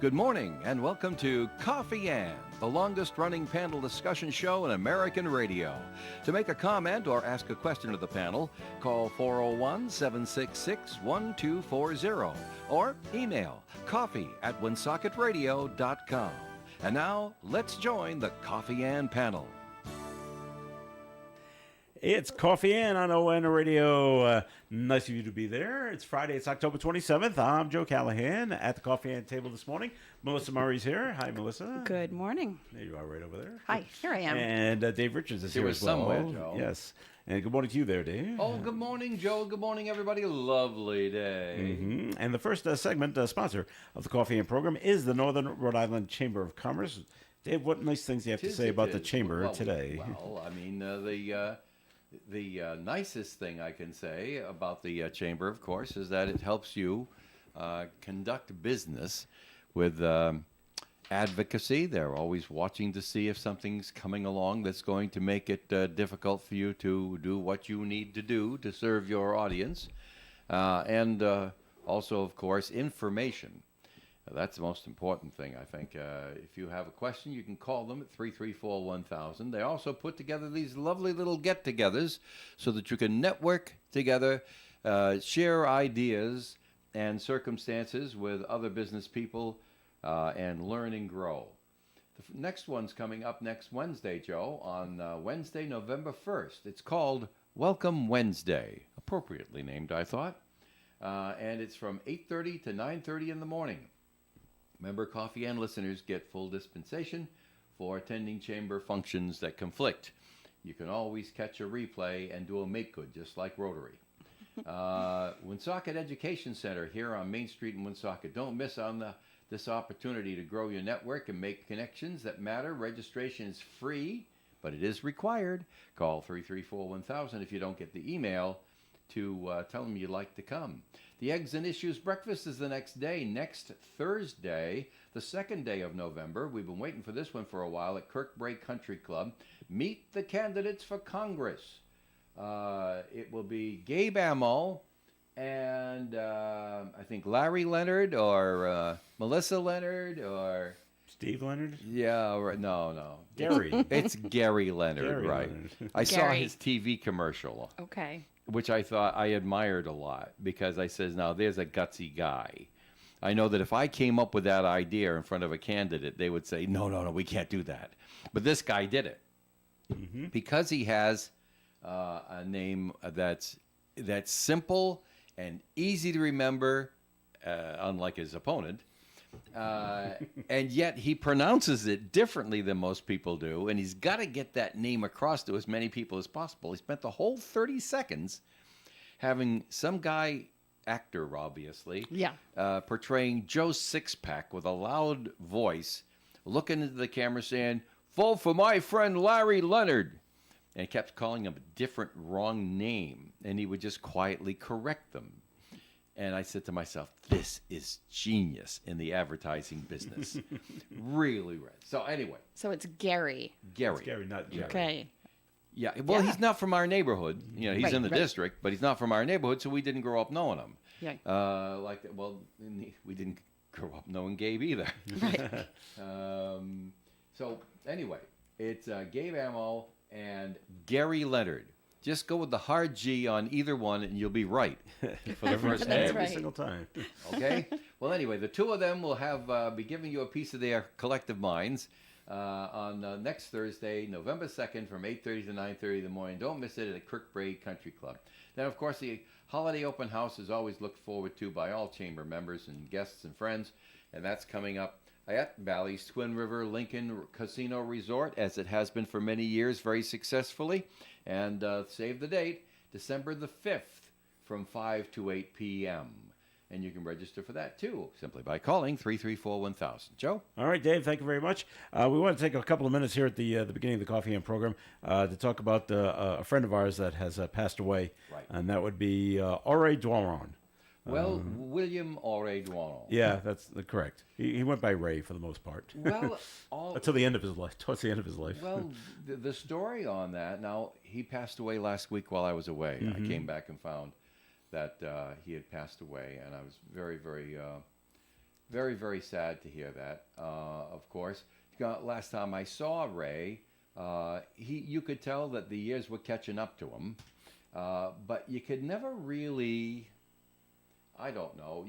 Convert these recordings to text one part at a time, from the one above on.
Good morning and welcome to Coffee Ann, the longest running panel discussion show in American radio. To make a comment or ask a question to the panel, call 401 766 1240 or email coffee@woonsocketradio.com. And now, let's join the Coffee Ann panel. It's Coffee Ann on ON Radio. Nice of you to be there. It's Friday. It's October 27th. I'm Joe Callahan at the Coffee Ann table this morning. Melissa Murray's here. Hi, Melissa. Good morning. There you are right over there. Hi, here I am. And Dave Richards is here as well. Somewhere, Joe. Yes. And good morning to you there, Dave. Oh, good morning, Joe. Good morning, everybody. Lovely day. And the first segment, sponsor of the Coffee Ann program, is the Northern Rhode Island Chamber of Commerce. Dave, what nice things do you have to say about the Chamber today? Well, I mean, the nicest thing I can say about the Chamber, of course, is that it helps you conduct business with advocacy. They're always watching to see if something's coming along that's going to make it difficult for you to do what you need to do to serve your audience. And also, of course, information. That's the most important thing, I think. If you have a question, you can call them at 334-1000. They also put together these lovely little get-togethers so that you can network together, share ideas and circumstances with other business people, and learn and grow. The next one's coming up next Wednesday, Joe, on Wednesday, November 1st. It's called Welcome Wednesday, appropriately named, I thought. And it's from 8:30 to 9:30 in the morning. Member Coffee Ann listeners get full dispensation for attending chamber functions that conflict. You can always catch a replay and do a make-good, just like Rotary. Woonsocket Education Center here on Main Street in Woonsocket. Don't miss on this opportunity to grow your network and make connections that matter. Registration is free, but it is required. Call 334-1000 if you don't get the email to tell them you'd like to come. The Eggs and Issues Breakfast is the next day, next Thursday, the second day of November. We've been waiting for this one for a while at Kirkbrae Country Club. Meet the candidates for Congress. It will be Gabe Amo and I think Larry Leonard or Melissa Leonard or... Steve Leonard? Yeah, right. No. Gary. It's Gary Leonard, Gary right. Leonard. I saw Gary. his TV commercial. Okay. Which I thought I admired a lot because I says, now there's a gutsy guy. I know that if I came up with that idea in front of a candidate, they would say, no, we can't do that. But this guy did it. Because he has a name that's simple and easy to remember, unlike his opponent, and yet he pronounces it differently than most people do, and he's got to get that name across to as many people as possible. He spent the whole 30 seconds having some guy, actor obviously, portraying Joe Sixpack with a loud voice, looking into the camera saying, "Vote for my friend Larry Leonard." And he kept calling him a different wrong name, and he would just quietly correct them. And I said to myself, this is genius in the advertising business. Really. So anyway. So it's Gary. Gary. It's Gary, not Jerry. Okay. Yeah. Well, he's not from our neighborhood. You know, he's in the Right. district, but he's not from our neighborhood, so we didn't grow up knowing him. Yeah. Like that. Well, we didn't grow up knowing Gabe either. Right. So anyway, it's Gabe Amo and Gary Leonard. Just go with the hard G on either one, and you'll be right for the first name. Every right. single time. Okay? Well, anyway, the two of them will be giving you a piece of their collective minds on next Thursday, November 2nd, from 8:30 to 9:30 in the morning. Don't miss it at Kirkbrae Country Club. Then, of course, the holiday open house is always looked forward to by all chamber members and guests and friends, and that's coming up at Bally's Twin River Lincoln Casino Resort, as it has been for many years, very successfully. And save the date, December the 5th from 5 to 8 p.m. And you can register for that, too, simply by calling 334-1000. Joe? All right, Dave, thank you very much. We want to take a couple of minutes here at the beginning of the Coffee Ann program to talk about a friend of ours that has passed away. Right. And that would be Auray Dwaron. Well, William Auray Dwano. Yeah, that's correct. He went by Ray for the most part. Well, until the end of his life. Towards the end of his life. Well, the story on that, now, he passed away last week while I was away. I came back and found that he had passed away, and I was very, very Very, very sad to hear that. Of course, last time I saw Ray, you could tell that the years were catching up to him, but you could never really, I don't know,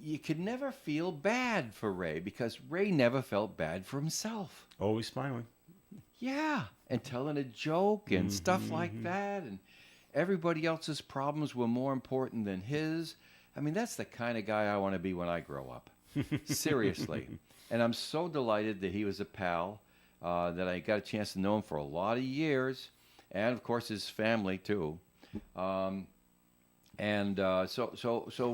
you could never feel bad for Ray because Ray never felt bad for himself. Always smiling. Yeah, and telling a joke and stuff like that, and everybody else's problems were more important than his. I mean, that's the kind of guy I want to be when I grow up. Seriously. And I'm so delighted that he was a pal, that I got a chance to know him for a lot of years, and of course his family too. So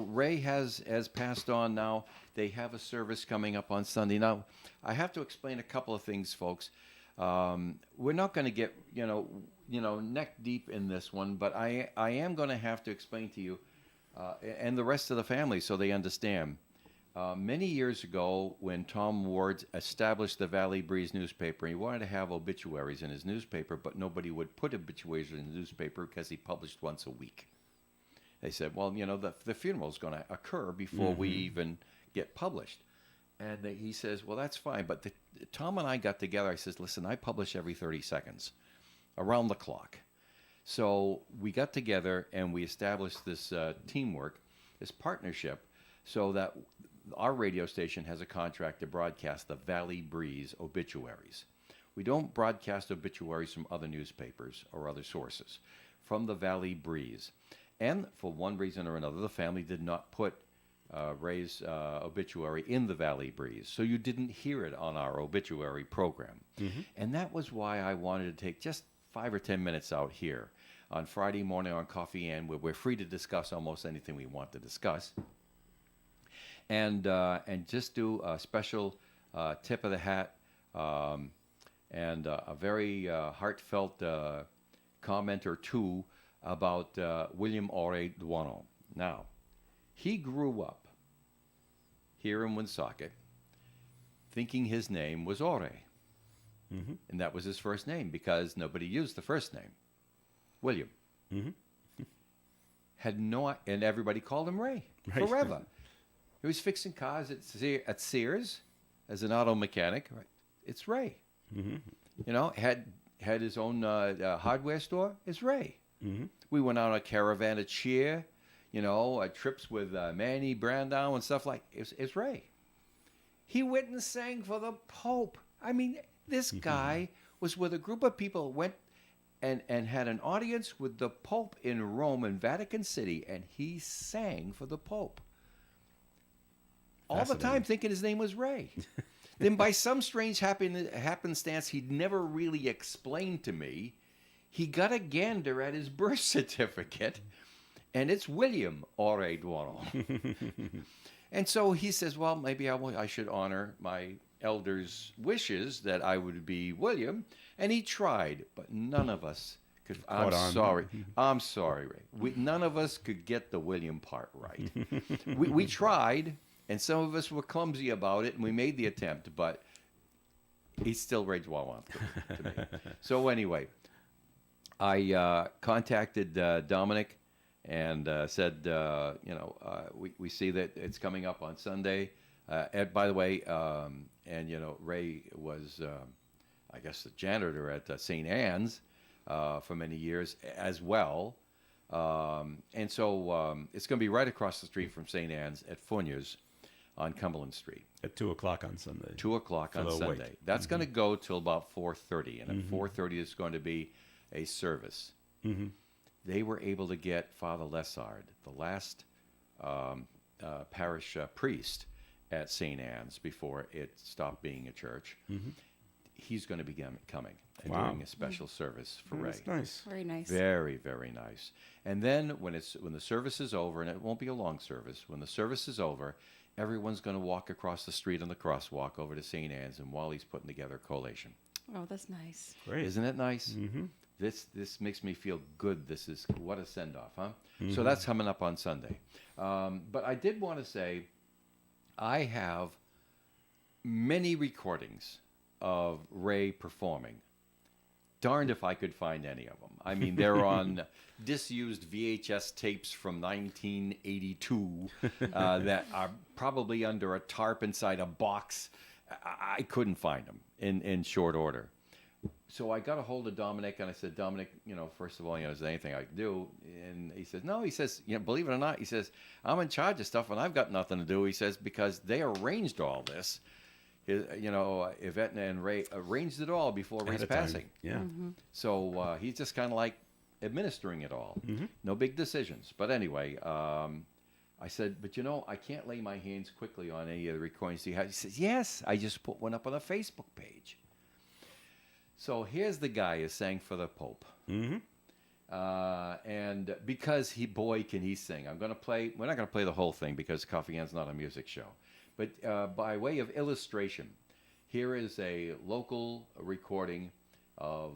Ray has passed on now. They have a service coming up on Sunday. Now, I have to explain a couple of things, folks. We're not going to get neck deep in this one, but I am going to have to explain to you and the rest of the family so they understand. Many years ago, when Tom Ward established the Valley Breeze newspaper, he wanted to have obituaries in his newspaper, but nobody would put obituaries in the newspaper because he published once a week. They said, well, the funeral is going to occur before we even get published. And he says, well, that's fine. But Tom and I got together. I says, listen, I publish every 30 seconds, around the clock. So we got together and we established this teamwork, this partnership, so that our radio station has a contract to broadcast the Valley Breeze obituaries. We don't broadcast obituaries from other newspapers or other sources, from the Valley Breeze. And for one reason or another, the family did not put Ray's obituary in the Valley Breeze, so you didn't hear it on our obituary program. And that was why I wanted to take just 5 or 10 minutes out here on Friday morning on Coffee Inn, where we're free to discuss almost anything we want to discuss, and just do a special tip of the hat and a very heartfelt comment or two about William Ore Duano. Now, he grew up here in Woonsocket thinking his name was Ore. And that was his first name because nobody used the first name, William. And everybody called him Ray forever. He was fixing cars at Sears as an auto mechanic. Right? It's Ray. Had his own hardware store. It's Ray. We went on a caravan of cheer, trips with Manny Brandau and stuff like it's Ray. He went and sang for the Pope. I mean, this guy was with a group of people, went and had an audience with the Pope in Rome in Vatican City, and he sang for the Pope. All the time thinking his name was Ray. Then by some strange happenstance he'd never really explained to me, he got a gander at his birth certificate, and it's William Ore Duano. And so he says, well, maybe I should honor my elders' wishes that I would be William. And he tried, but none of us could. I'm sorry, Ray. None of us could get the William part right. we tried, and some of us were clumsy about it, and we made the attempt, but he's still Ray Duano to me. So anyway, I contacted Dominic and said, we see that it's coming up on Sunday. Ed, by the way, Ray was, I guess, the janitor at St. Anne's for many years as well. And so it's going to be right across the street from St. Anne's at Fournier's on Cumberland Street. At 2 o'clock on Sunday. 2 o'clock on Sunday. That's going to go till about 4:30. And at 4:30 is going to be a service. They were able to get Father Lessard, the last parish priest at St. Anne's before it stopped being a church. He's going to be coming and doing a special service for Ray. That's nice. Very nice. Very, very nice. And then when the service is over, and it won't be a long service, when the service is over, everyone's going to walk across the street on the crosswalk over to St. Anne's, and Wally's putting together a collation. Oh, that's nice. Great. Isn't it nice? This makes me feel good. This is what a send-off, huh? So that's coming up on Sunday. But I did want to say I have many recordings of Ray performing. darned if I could find any of them. I mean, they're on disused VHS tapes from 1982 that are probably under a tarp inside a box. I couldn't find them in short order. So I got a hold of Dominic, and I said, Dominic, first of all, is there anything I can do? And he says, no. He says, believe it or not, he says, I'm in charge of stuff, and I've got nothing to do. He says, because they arranged all this. Yvette and Ray arranged it all before Ray's passing. Yeah. So he's just kind of like administering it all. No big decisions. But anyway, I said, but I can't lay my hands quickly on any of the recordings he has. He says, yes, I just put one up on a Facebook page. So here's the guy who sang for the Pope. And because can he sing. We're not going to play the whole thing because Coffee Ann's not a music show. But by way of illustration, here is a local recording of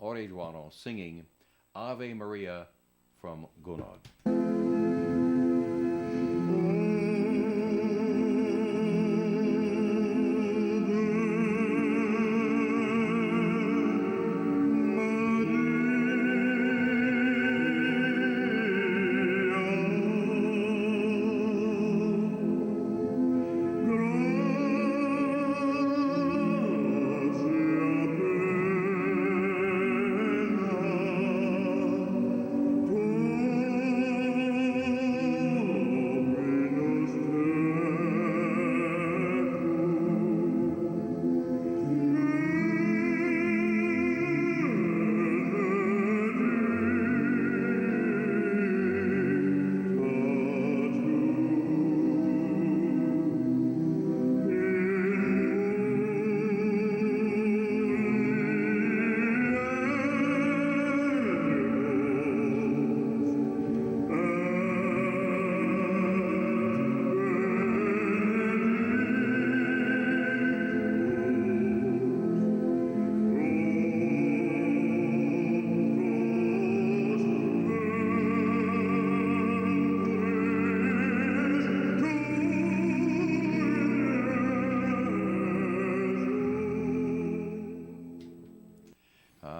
Orejuano singing Ave Maria from Gunod.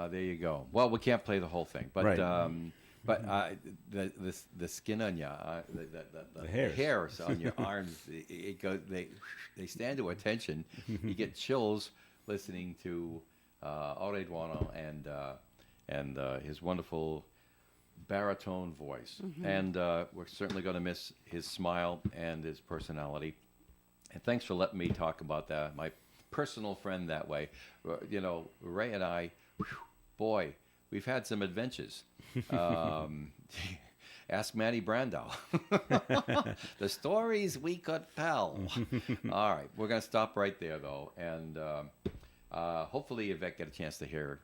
There you go. Well, we can't play the whole thing, but Right. the skin on your The hairs. hairs on your arms, they stand to attention. You get chills listening to Orejuano and his wonderful baritone voice, and we're certainly going to miss his smile and his personality. And thanks for letting me talk about that, my personal friend that way. Ray and I, boy, we've had some adventures. Ask Manny Brandau. The stories we could tell. All right, we're going to stop right there, though, and hopefully Yvette get a chance to hear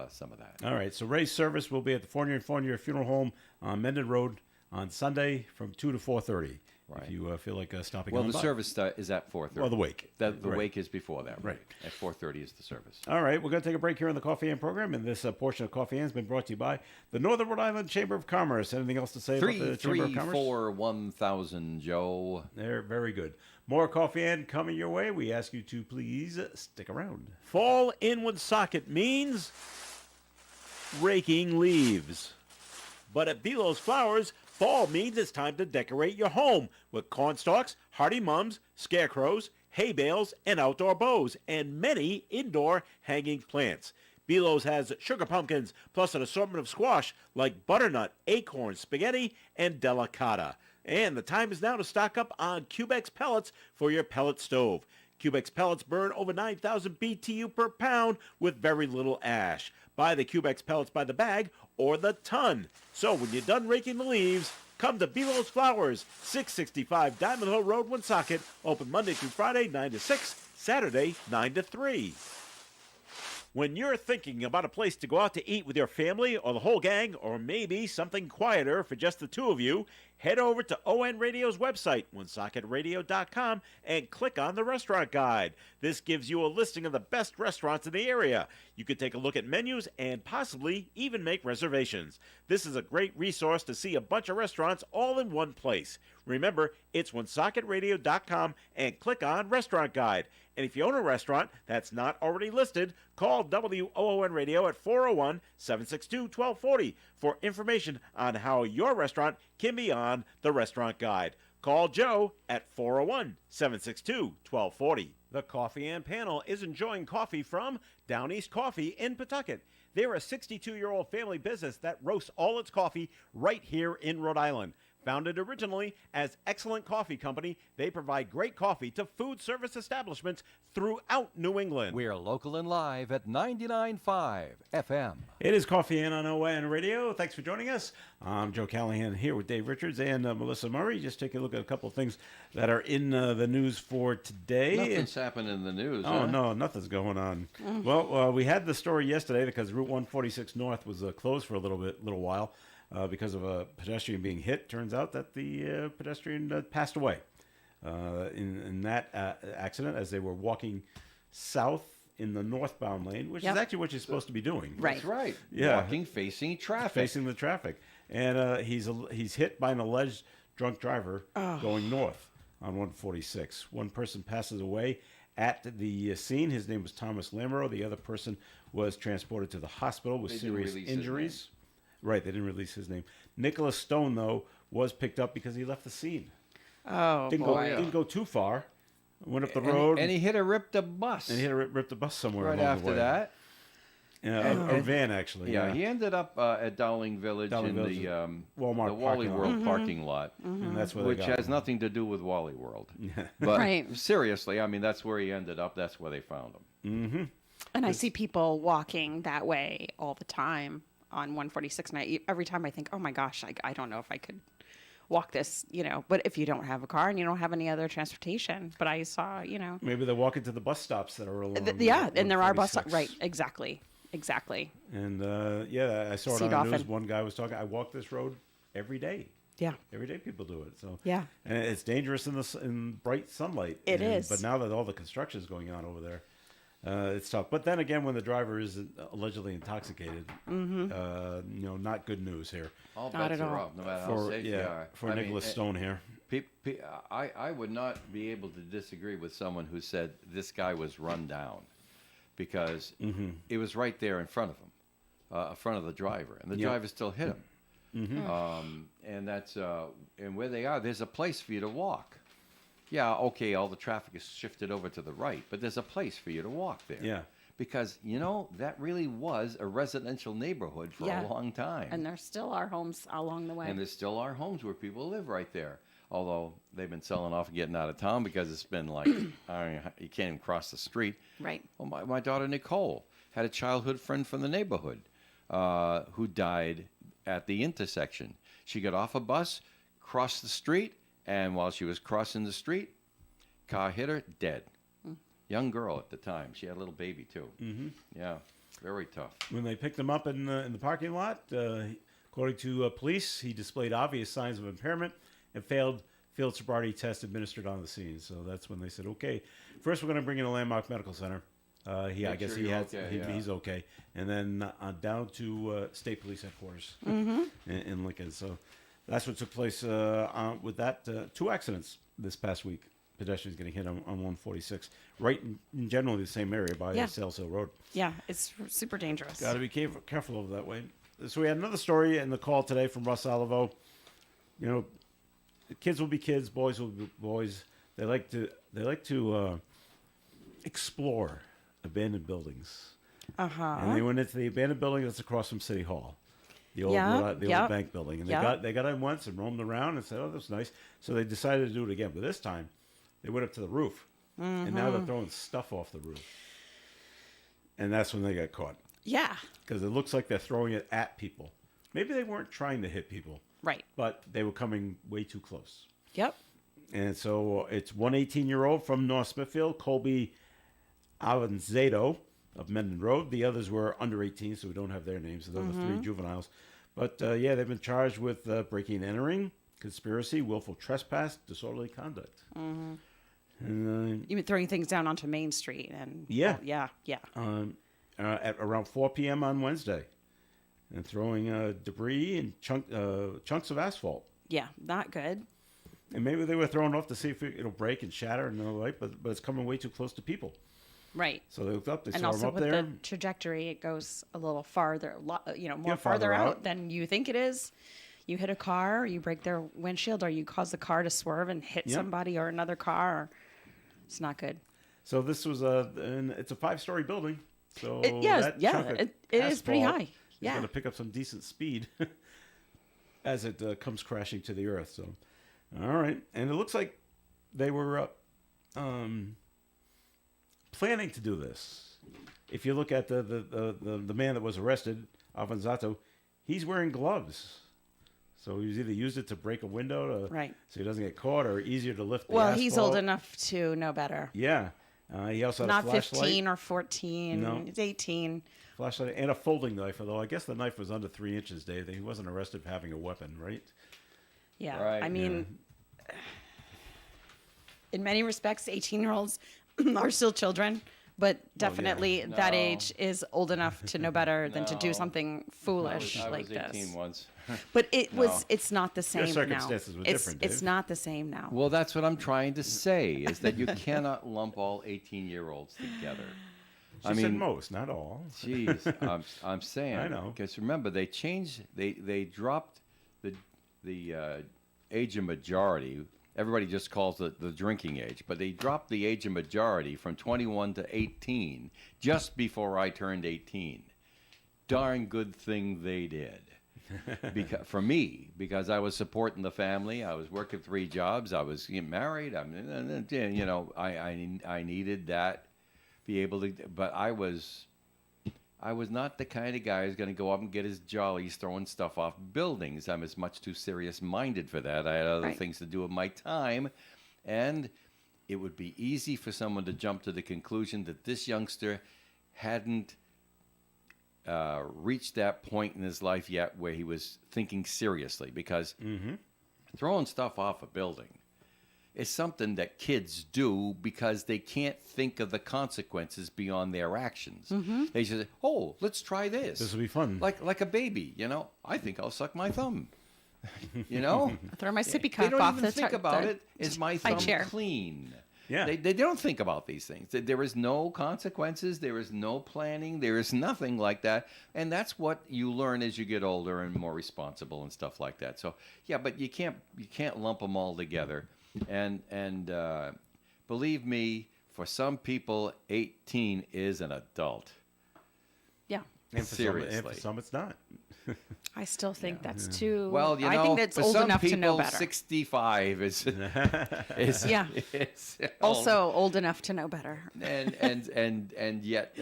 some of that. All right, so Ray's service will be at the Fournier and Fournier Funeral Home on Mendon Road on Sunday from 2 to 4:30. Right. If you feel like stopping Well, on the by. service is at 4:30. Well, the wake. The Right. wake is before that. Right. At 4:30 is the service. All right, we're going to take a break here on the Coffee Ann program, and this portion of Coffee Ann has been brought to you by the Northern Rhode Island Chamber of Commerce. Anything else to say about the Chamber of Commerce? 334-1000, Joe. They're very good. More Coffee Ann coming your way. We ask you to please stick around. Fall in Woonsocket means raking leaves. But at Belo's Flowers, fall means it's time to decorate your home with cornstalks, hardy mums, scarecrows, hay bales, and outdoor bows, and many indoor hanging plants. Belo's has sugar pumpkins, plus an assortment of squash like butternut, acorn, spaghetti, and delicata. And the time is now to stock up on Cubex pellets for your pellet stove. Cubex pellets burn over 9,000 BTU per pound with very little ash. Buy the Cubex pellets by the bag or the ton. So when you're done raking the leaves, come to Belo's Flowers, 665 Diamond Hill Road, Woonsocket. Open Monday through Friday, 9 to 6, Saturday, 9 to 3. When you're thinking about a place to go out to eat with your family or the whole gang, or maybe something quieter for just the two of you, head over to ON Radio's website, woonsocketradio.com, and click on the restaurant guide. This gives you a listing of the best restaurants in the area. You can take a look at menus and possibly even make reservations. This is a great resource to see a bunch of restaurants all in one place. Remember, it's woonsocketradio.com and click on restaurant guide. And if you own a restaurant that's not already listed, Call WOON Radio at 401-762-1240 for information on how your restaurant can be on the Restaurant Guide. Call Joe at 401-762-1240. The Coffee and Panel is enjoying coffee from Down East Coffee in Pawtucket. They're a 62-year-old family business that roasts all its coffee right here in Rhode Island. Founded originally as Excellent Coffee Company, they provide great coffee to food service establishments throughout New England. We're local and live at 99.5 FM. It is Coffee and on ON Radio. Thanks for joining us. I'm Joe Callahan here with Dave Richards and Melissa Murray. Just take a look at a couple of things that are in the news for today. Nothing's happened in the news. Oh, huh? no, nothing's going on. Well, we had the story yesterday because Route 146 North was closed for a little while because of a pedestrian being hit. Turns out that the pedestrian passed away in that accident as they were walking south in the northbound lane, which Yep. is actually what you're supposed to be doing. Right. That's right. Yeah. Walking, facing traffic. Facing the traffic. And he's hit by an alleged drunk driver going north on 146. One person passes away at the scene. His name was Thomas Lamoureux. The other person was transported to the hospital with They didn't serious release his injuries. Right, they didn't release his name. Nicholas Stone, though, was picked up because he left the scene. Oh, Didn't boy. go, didn't go too ripped Went up the And he- road. and he hit a ripped a bus and he had ripped the bus somewhere right along after the way. that. Yeah, a van, actually. Yeah, he ended up at Dowling Village Dowling in Village, the Walmart the Wally parking lot. World parking lot, And that's where which they got has him. nothing to do with Wally World. But Right. seriously, I mean, that's where he ended up. That's where they found him. And I see people walking that way all the time on 146. And every time I think, oh my gosh, I don't know if I could walk this, But if you don't have a car and you don't have any other transportation, but I saw, Maybe they're walking to the bus stops that are along. yeah, and there are bus 146. stops. Right, exactly. And yeah, I saw it See on it the news. often. One guy was talking. I walk this road every day. Yeah. Every day people do it. So Yeah. and it's dangerous in bright sunlight. It It is. is. But now that all the construction is going on over there, it's tough. But then again, when the driver is allegedly intoxicated, not good news here All Not bets at are all. up, no matter how for safe they are. for I mean, Nicholas Stone here. I would not be able to disagree with someone who said this guy was run down because it was right there in front of him, in front of the driver, and the Yep. driver still hit him. And that's and where they are, there's a place for you to walk. Yeah, okay, all the traffic is shifted over to the right, but there's a place for you to walk there. Yeah. Because that really was a residential neighborhood for Yeah. a long time. And there still are homes along the way. And there still are homes where people live right there. Although they've been selling off and getting out of town because it's been like, you can't even cross the street. Right. Well, my daughter Nicole had a childhood friend from the neighborhood who died at the intersection. She got off a bus, crossed the street, and while she was crossing the street, car hit her, dead. Young girl at the time. She had a little baby, too. Mm-hmm. Yeah, very tough. When they picked him up in the parking lot, according to police, he displayed obvious signs of impairment and failed field sobriety test administered on the scene. So that's when they said, okay, first we're going to bring in a Landmark Medical Center. I Make guess sure he you're has, okay, yeah. he's okay. And then down to State Police Headquarters in Lincoln. So that's what took place with that. 2 accidents this past week. Pedestrians getting hit on 146, right in generally the same area by Yeah. Sales Hill Road. Yeah, it's super dangerous. Got to be careful over that way. So we had another story in the call today from Russ Olivo. Kids will be kids, boys will be boys. They like to explore abandoned buildings. And they went into the abandoned building that's across from City Hall, the old Yep. bank building. And Yep. they got in once and roamed around and said, "Oh, that's nice." So they decided to do it again, but this time they went up to the roof, and now they're throwing stuff off the roof. And that's when they got caught. Yeah. Because it looks like they're throwing it at people. Maybe they weren't trying to hit people, Right. but they were coming way too close. Yep. And so it's one 18-year-old from North Smithfield, Colby Avanzado of Mendon Road. The others were under 18, so we don't have their names. Those are 3 juveniles. But, they've been charged with breaking and entering, conspiracy, willful trespass, disorderly conduct. And, Even throwing things down onto Main Street and Yeah. yeah. at around 4 p.m. on Wednesday, and throwing debris and chunks of asphalt. Yeah, not good. And maybe they were throwing it off to see if it'll break and shatter and all right, but it's coming way too close to people. Right. So they looked up, they And saw him also up with there. the trajectory, it goes a little farther, more Yeah, farther farther out out. than you think it is. You hit a car, you break their windshield, or you cause the car to swerve and hit Yep. somebody or another car. It's not good. So this was it's a 5-story building. So Yes, that yeah, chunk of it is pretty asphalt high. is Yeah. going to pick up some decent speed as it comes crashing to the earth. So, all right, and it looks like they were planning to do this. If you look at the man that was arrested, Avanzato, he's wearing gloves. So he's either used it to break a window Right. so he doesn't get caught, or easier to lift the Well, he's old asphalt. enough to know better. Yeah. He also had Not a flashlight. 15 or 14. No. It's 18. Flashlight and a folding knife, although I guess the knife was under 3 inches, Dave. He wasn't arrested for having a weapon, right? Yeah. Right, I mean, in many respects, 18-year-olds are still children, but definitely that No. age is old enough to know better than to do No. something foolish I like was 18 this. once. But No. it's not the same now. circumstances were different, It's Dave. not the same now. Well, that's what I'm trying to say, is that you cannot lump all 18-year-olds together. She said most, not all. Jeez, I'm saying. I know. Because remember, they changed. They dropped the age of majority. Everybody just calls it the drinking age, but they dropped the age of majority from 21 to 18 just before I turned 18. Darn good thing they did. Because for me, because I was supporting the family, I was working 3 jobs, I was getting married. I needed that, be able to. But I was not the kind of guy who's going to go up and get his jollies throwing stuff off buildings. I'm as much too serious-minded for that. I had other Right. things to do with my time, and it would be easy for someone to jump to the conclusion that this youngster hadn't reached that point in his life yet where he was thinking seriously, because throwing stuff off a building is something that kids do because they can't think of the consequences beyond their actions. They just say, "Oh, let's try this. This will be fun." Like a baby, I think I'll suck my thumb. I throw my sippy They cup don't off even the think tar- about the- it. Is my my thumb chair. clean? Yeah. They don't think about these things. There is no consequences. There is no planning. There is nothing like that. And that's what you learn as you get older and more responsible and stuff like that. So yeah, but you can't lump them all together. And believe me, for some people, 18 is an adult. Yeah. And for Seriously. some it's not. I still think that's too. Well, I think that's for old some enough people, to know better. 65 is Yeah. is Also old enough to know better. and yet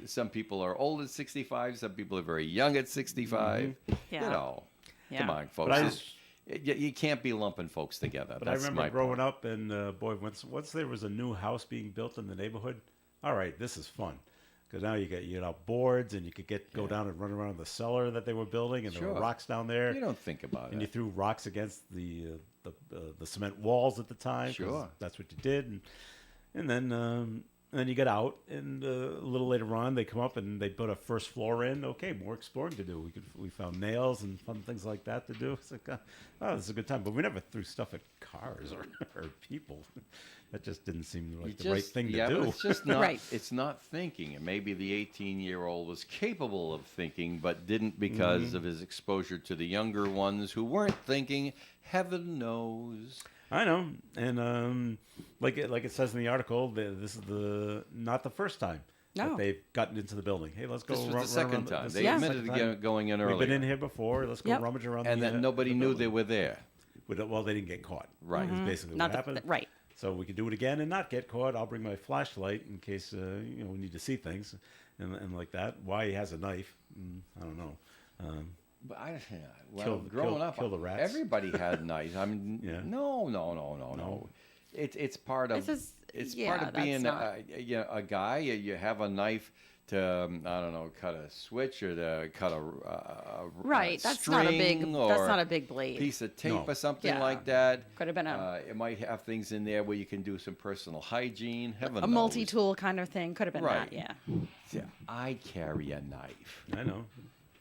some people are old at 65. Some people are very young at 65. Yeah. Come Yeah. on, folks. But You can't be lumping folks together. But That's I remember my growing point. up, and boy, once there was a new house being built in the neighborhood, all right, this is fun. Because now you got boards, and you could go down and run around the cellar that they were building, and there Sure. were rocks down there. You don't think about And you it. threw rocks against the cement walls at the time. 'cause Sure. that's what you did. And then you get out, and a little later on, they come up and they put a first floor in. Okay, more exploring to do. We found nails and fun things like that to do. It's like, oh, this is a good time. But we never threw stuff at cars or people. That just didn't seem like the right thing to But do. it's just not. Right. It's not thinking. And maybe the 18-year-old was capable of thinking, but didn't because of his exposure to the younger ones who weren't thinking. Heaven knows. I know, and like it says in the article, this is not the first time No. that they've gotten into the building. Hey, let's go. This was run the second around time. this They is the admitted second to time. going in earlier. We've been in here before. Let's go Yep. rummage around. And then nobody knew they were there. Well, they didn't get caught. Right. Is basically Not what happened. right. So we could do it again and not get caught. I'll bring my flashlight in case we need to see things, and like that. Why he has a knife? I don't know. But Kill- growing kill- up, kill the rats. everybody had knives. I mean, Yeah. no. It's part of This is- it's yeah, part of that's being not- a guy. You have a knife to I don't know, cut a switch or to cut a Right. That's not a big. string That's or not a big blade. piece of tape No. or something Yeah. like that. Could have been a It might have things in there where you can do some personal hygiene. Heaven a knows. multi-tool kind of thing. Could have been Right. that. Yeah. Yeah, I carry a knife. I know.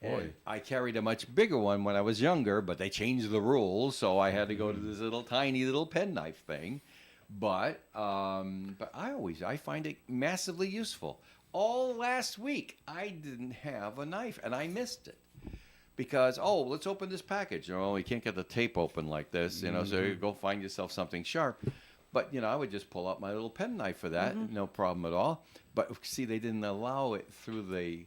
Boy, And I carried a much bigger one when I was younger, but they changed the rules, so I had to go to this tiny little penknife thing. But I find it massively useful. All last week, I didn't have a knife, and I missed it. Because, let's open this package. You can't get the tape open like this, so you go find yourself something sharp. But, I would just pull out my little penknife for that, no problem at all. But, see, they didn't allow it through the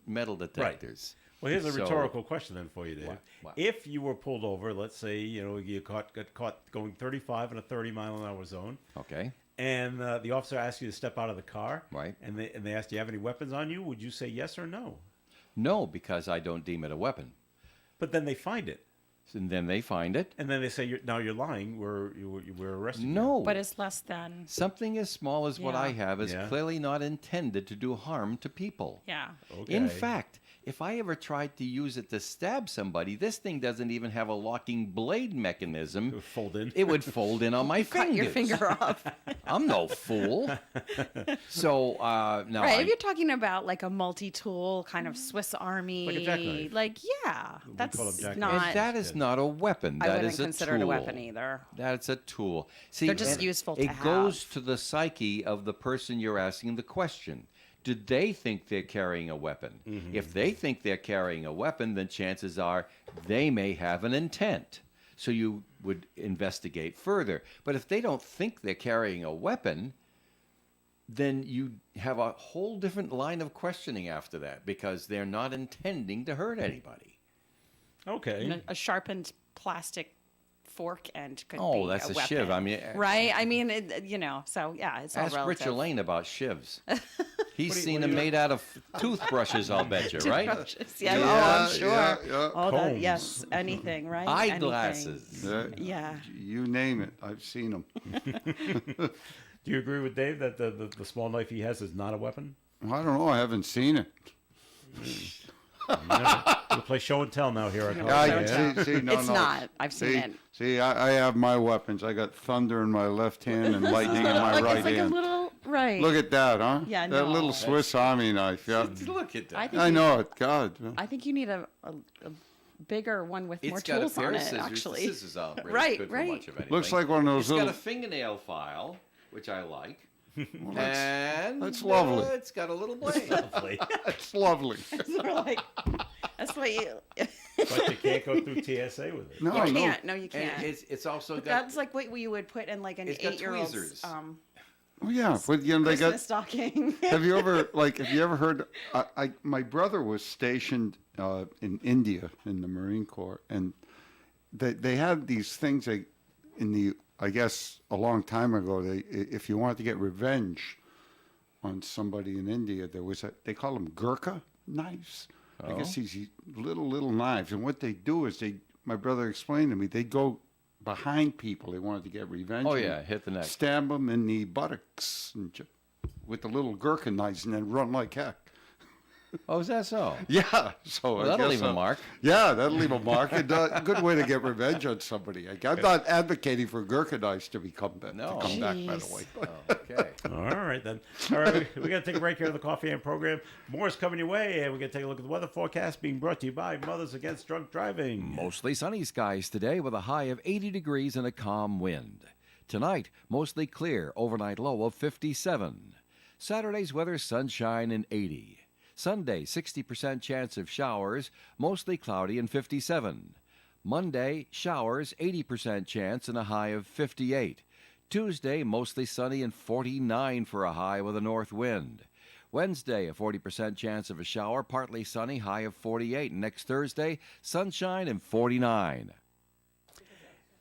metal detectors. Well, here's a So- rhetorical question then for you, Dave. What? If you were pulled over, let's say, you got caught going 35 in a 30-mile-an-hour zone, Okay. and the officer asked you to step out of the car, Right. and they asked, do you have any weapons on you? Would you say yes or no? No, because I don't deem it a weapon. But then they find it, And then they find it. and then they say, now you're lying. We're arresting you. No. But it's less than. Something as small as what I Yeah. have is Yeah. clearly not intended to do harm to people. Yeah. Okay. In fact, if I ever tried to use it to stab somebody, this thing doesn't even have a locking blade mechanism. It would fold in. It would fold in on my Cut fingers. your finger off. I'm no fool. So now Right. I, If you're talking about like a multi-tool kind of Swiss Army, Like a jackknife. like yeah, that's call them jackknives. not. and that is not a weapon. I That wouldn't is a consider it a tool. weapon either. That's a tool. See, They're just and useful to It goes have. to the psyche of the person you're asking the question. Do they think they're carrying a weapon? If they think they're carrying a weapon, then chances are they may have an intent. So you would investigate further. But if they don't think they're carrying a weapon, then you have a whole different line of questioning after that because they're not intending to hurt anybody. Okay. A sharpened plastic fork end could be Oh, that's a weapon. shiv. I mean, right? I mean, so yeah, it's all ask relative. Rich Lane about shivs. He's What do you- seen what do them you- made out of toothbrushes, I'll bet you, right? Toothbrushes. Yeah, I'm sure. yeah. All that, Combs. yes, anything, right? Anything. Eyeglasses. Yeah. You name it. I've seen them. Do you agree with Dave that the small knife he has is not a weapon? I don't know. I haven't seen it. We'll play show and tell now here. Yeah, no, It's no. not. I've seen See, it. see, I have my weapons. I got thunder in my left hand and lightning in my Like, right it's like hand. a little right. Look at that, huh? Yeah, That no. little Swiss Army knife. Yeah. Look at that. I think I you- know it. God. I think you need a bigger one with more It's got a tools pair on of it. scissors. Actually, The scissors aren't really Right, good for right. much of anything. Looks like one of those It's little. got a fingernail file, which I like. that's- And that's lovely. It's got a little blade. That's lovely. They're like, that's why you, But you can't go through TSA with it. No, you no. can't. No, you And can't. it's also But got that's like what you would put in like an It's got 8-year-old's tweezers. Oh yeah, but you know they Christmas got. stocking. Have you ever heard? My brother was stationed in India in the Marine Corps, and they had these things. I guess a long time ago, if you wanted to get revenge on somebody in India, they call them Gurkha knives. I guess these little knives, and what they do is my brother explained to me, they go behind people. They wanted to get revenge. Oh, and yeah, hit the neck. stab them in the buttocks with the little Gurkha knives, and then run like heck. Oh, is that so? Yeah, so Well, I that'll guess, leave a mark. Yeah, that'll leave a mark. And, a good way to get revenge on somebody. I'm not advocating for Gurkha knives to come back. No. To come back, by the Jeez. way. Okay. All right, then. All right, we got to take a break here on the Coffee and program. More is coming your way, and we're going to take a look at the weather forecast being brought to you by Mothers Against Drunk Driving. Mostly sunny skies today with a high of 80 degrees and a calm wind. Tonight, mostly clear, overnight low of 57. Saturday's weather, sunshine and 80. Sunday, 60% chance of showers, mostly cloudy and 57. Monday, showers, 80% chance and a high of 58. Tuesday, mostly sunny and 49 for a high with a north wind. Wednesday, a 40% chance of a shower, partly sunny, high of 48. Next Thursday, sunshine and 49.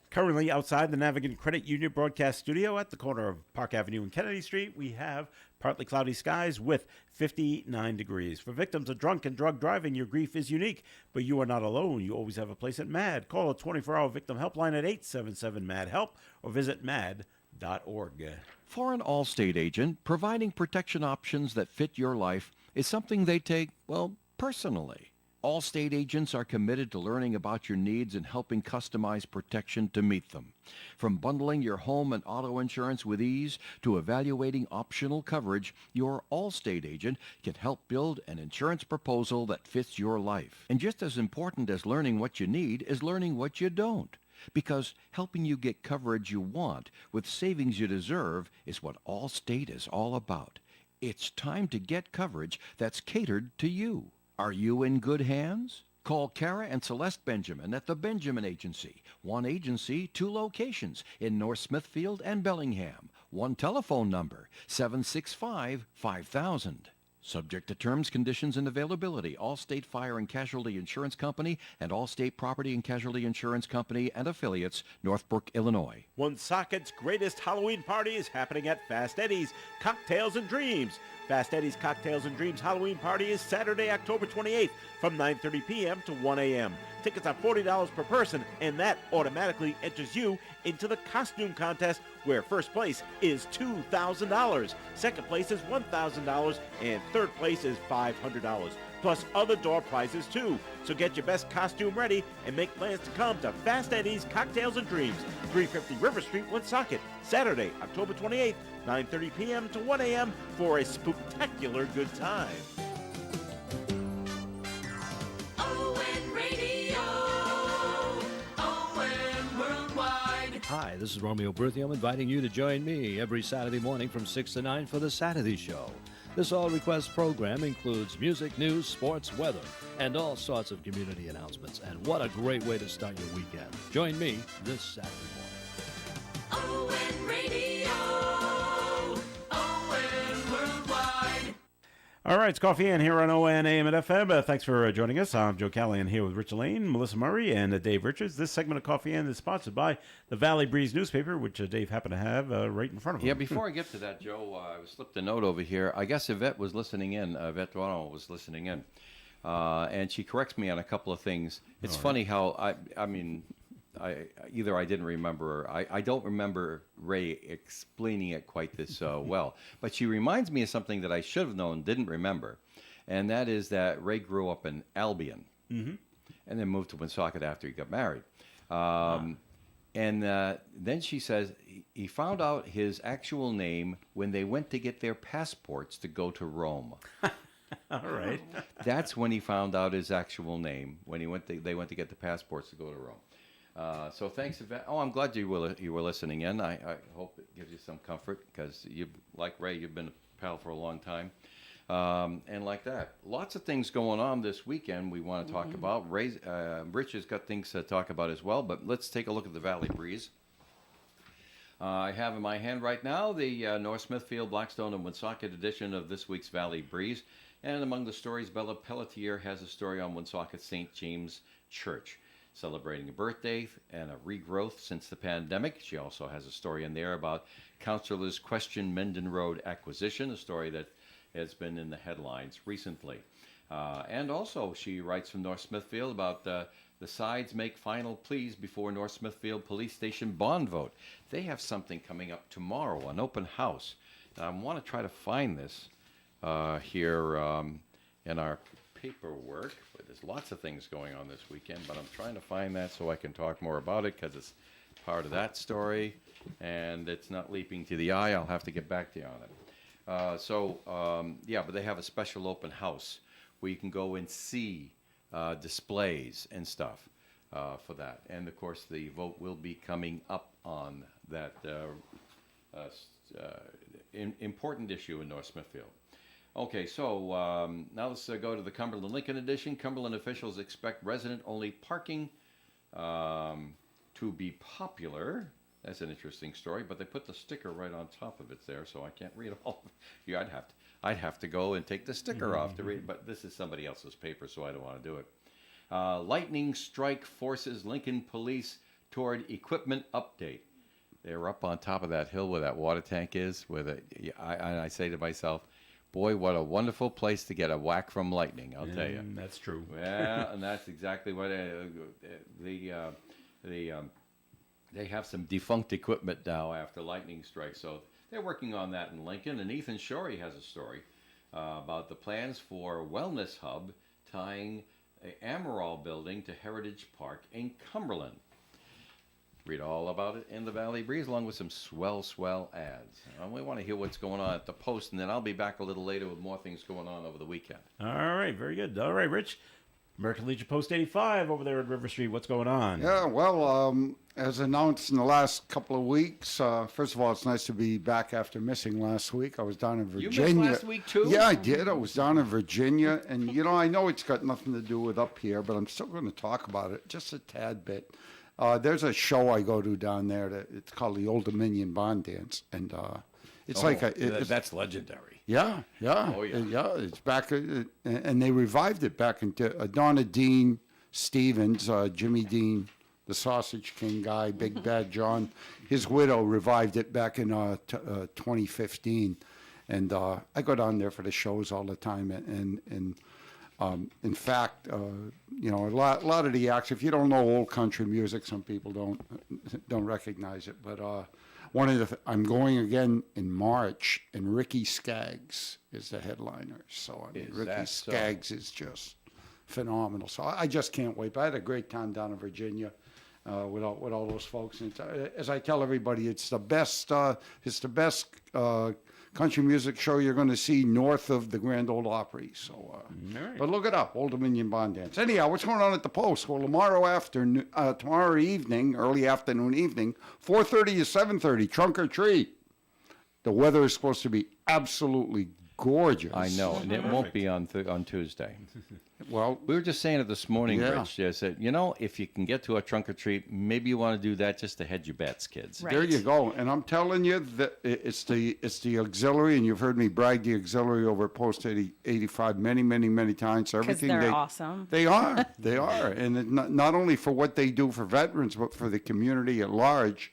Currently outside the Navigant Credit Union broadcast studio at the corner of Park Avenue and Kennedy Street, we have partly cloudy skies with 59 degrees. For victims of drunk and drug driving, your grief is unique, but you are not alone. You always have a place at MAD. Call a 24-hour victim helpline at 877-MAD-HELP or visit mad.org. For an Allstate agent, providing protection options that fit your life is something they take, well, personally. Allstate agents are committed to learning about your needs and helping customize protection to meet them. From bundling your home and auto insurance with ease to evaluating optional coverage, your Allstate agent can help build an insurance proposal that fits your life. And just as important as learning what you need is learning what you don't. Because helping you get coverage you want with savings you deserve is what Allstate is all about. It's time to get coverage that's catered to you. Are you in good hands? Call Kara and Celeste Benjamin at the Benjamin Agency. One agency, two locations in North Smithfield and Bellingham. One telephone number, 765-5000. Subject to terms, conditions, and availability. Allstate Fire and Casualty Insurance Company and Allstate Property and Casualty Insurance Company and affiliates, Northbrook, Illinois. Woonsocket's greatest Halloween party is happening at Fast Eddie's Cocktails and Dreams. Fast Eddie's Cocktails and Dreams Halloween party is Saturday, October 28th from 9:30 p.m. to 1 a.m. Tickets are $40 per person, and that automatically enters you into the costume contest, where first place is $2,000, second place is $1,000, and third place is $500, plus other door prizes too. So get your best costume ready and make plans to come to Fast Eddie's Cocktails and Dreams, 350 River Street, Woonsocket, Saturday, October 28th, 9:30 p.m. to 1 a.m. for a spectacular good time. ON Radio, ON Worldwide. Hi, this is Romeo Berthium. I'm inviting you to join me every Saturday morning from 6 to 9 for The Saturday Show. This all-request program includes music, news, sports, weather, and all sorts of community announcements. And what a great way to start your weekend. Join me this Saturday morning. ON Radio, ON Worldwide. All right, it's Coffee Ann here on ON AM and FM. Thanks for joining us. I'm Joe Callahan here with Rich Lane, Melissa Murray, and Dave Richards. This segment of Coffee Ann is sponsored by the Valley Breeze newspaper, which Dave happened to have right in front of him. Yeah, before I get to that, Joe, I slipped a note over here. I guess Yvette was listening in. Yvette Duano was listening in. And she corrects me on a couple of things. It's funny how, either I didn't remember, or I don't remember Ray explaining it quite this well. But she reminds me of something that I should have known, didn't remember. And that is that Ray grew up in Albion and then moved to Woonsocket after he got married. And then she says he found out his actual name when they went to get their passports to go to Rome. All right. That's when he found out his actual name, when they went to get the passports to go to Rome. So thanks, Yvette. Oh, I'm glad you were listening in. I hope it gives you some comfort, because you, like Ray, you've been a pal for a long time. And like that, lots of things going on this weekend we want to talk about. Rich has got things to talk about as well, but let's take a look at the Valley Breeze. I have in my hand right now the North Smithfield, Blackstone, and Woonsocket edition of this week's Valley Breeze. And among the stories, Bella Pelletier has a story on Woonsocket St. James Church, celebrating a birthday and a regrowth since the pandemic. She also has a story in there about Councillor's Question Menden Road acquisition, a story that has been in the headlines recently. And also, she writes from North Smithfield about the sides make final pleas before North Smithfield Police Station bond vote. They have something coming up tomorrow, an open house. And I want to try to find this here in our paperwork. But there's lots of things going on this weekend, but I'm trying to find that so I can talk more about it, because it's part of that story, and it's not leaping to the eye. I'll have to get back to you on it. But they have a special open house where you can go and see displays and stuff for that. And of course, the vote will be coming up on that important issue in North Smithfield. Okay, so now let's go to the Cumberland Lincoln edition. Cumberland officials expect resident-only parking to be popular. That's an interesting story, but they put the sticker right on top of it there, so I can't read all of it. Yeah, I'd have to go and take the sticker off to read, but this is somebody else's paper, so I don't want to do it. Lightning strike forces Lincoln police toward equipment update. They're up on top of that hill where that water tank is. I say to myself, boy, what a wonderful place to get a whack from lightning, I'll tell you. That's true. Well, and that's exactly what they have some defunct equipment now after lightning strikes. So they're working on that in Lincoln. And Ethan Shorey has a story about the plans for a wellness hub tying a Amaral building to Heritage Park in Cumberland. Read all about it in the Valley Breeze, along with some swell ads. We want to hear what's going on at the Post, and then I'll be back a little later with more things going on over the weekend. All right, very good. All right, Rich. American Legion Post 85 over there at River Street. What's going on? Yeah, well, as announced in the last couple of weeks, first of all, it's nice to be back after missing last week. I was down in You Virginia. missed last week, too? Yeah, I did. I was down in Virginia. And, I know it's got nothing to do with up here, but I'm still going to talk about it just a tad bit. There's a show I go to down there. It's called the Old Dominion Bond Dance. And it's like a... That's legendary. Yeah, yeah. Oh, yeah. Yeah, it's back, and they revived it back into Donna Dean Stevens, Jimmy Dean, the Sausage King guy, Big Bad John. His widow revived it back in 2015. And I go down there for the shows all the time. And in fact, a lot of the acts, if you don't know old country music, some people don't recognize it. But one of I'm going again in March, and Ricky Skaggs is the headliner. So I mean, Is Ricky that so? Skaggs is just phenomenal. So I just can't wait. But I had a great time down in Virginia with all those folks. And as I tell everybody, it's the best. It's the best country music show you're going to see north of the Grand Ole Opry. So, but look it up, Old Dominion Bond Dance. Anyhow, what's going on at the Post? Well, tomorrow evening, early afternoon, evening, 4:30 to 7:30, trunk or treat. The weather is supposed to be absolutely gorgeous. I know, and it won't be on Tuesday. Well, We were just saying it this morning, Yeah. Rich. I said, if you can get to a trunk or treat, maybe you want to do that just to hedge your bets, kids. Right. there you go. And I'm telling you that it's the auxiliary, and you've heard me brag the auxiliary over at Post 85 many, many, many times. Because Everything they're they awesome. They are. They are. And not only for what they do for veterans, but for the community at large.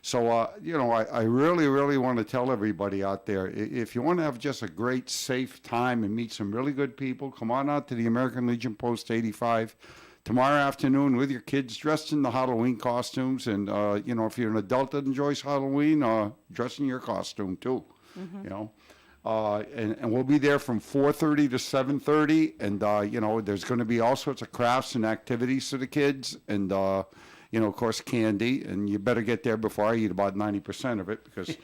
So, I really, really want to tell everybody out there, if you want to have just a great, safe time and meet some really good people, come on out to the American Legion Post 85 tomorrow afternoon with your kids dressed in the Halloween costumes. And, if you're an adult that enjoys Halloween, dress in your costume too, And we'll be there from 4:30 to 7:30, and there's going to be all sorts of crafts and activities for the kids, and of course, candy, and you better get there before I eat about 90% of it, because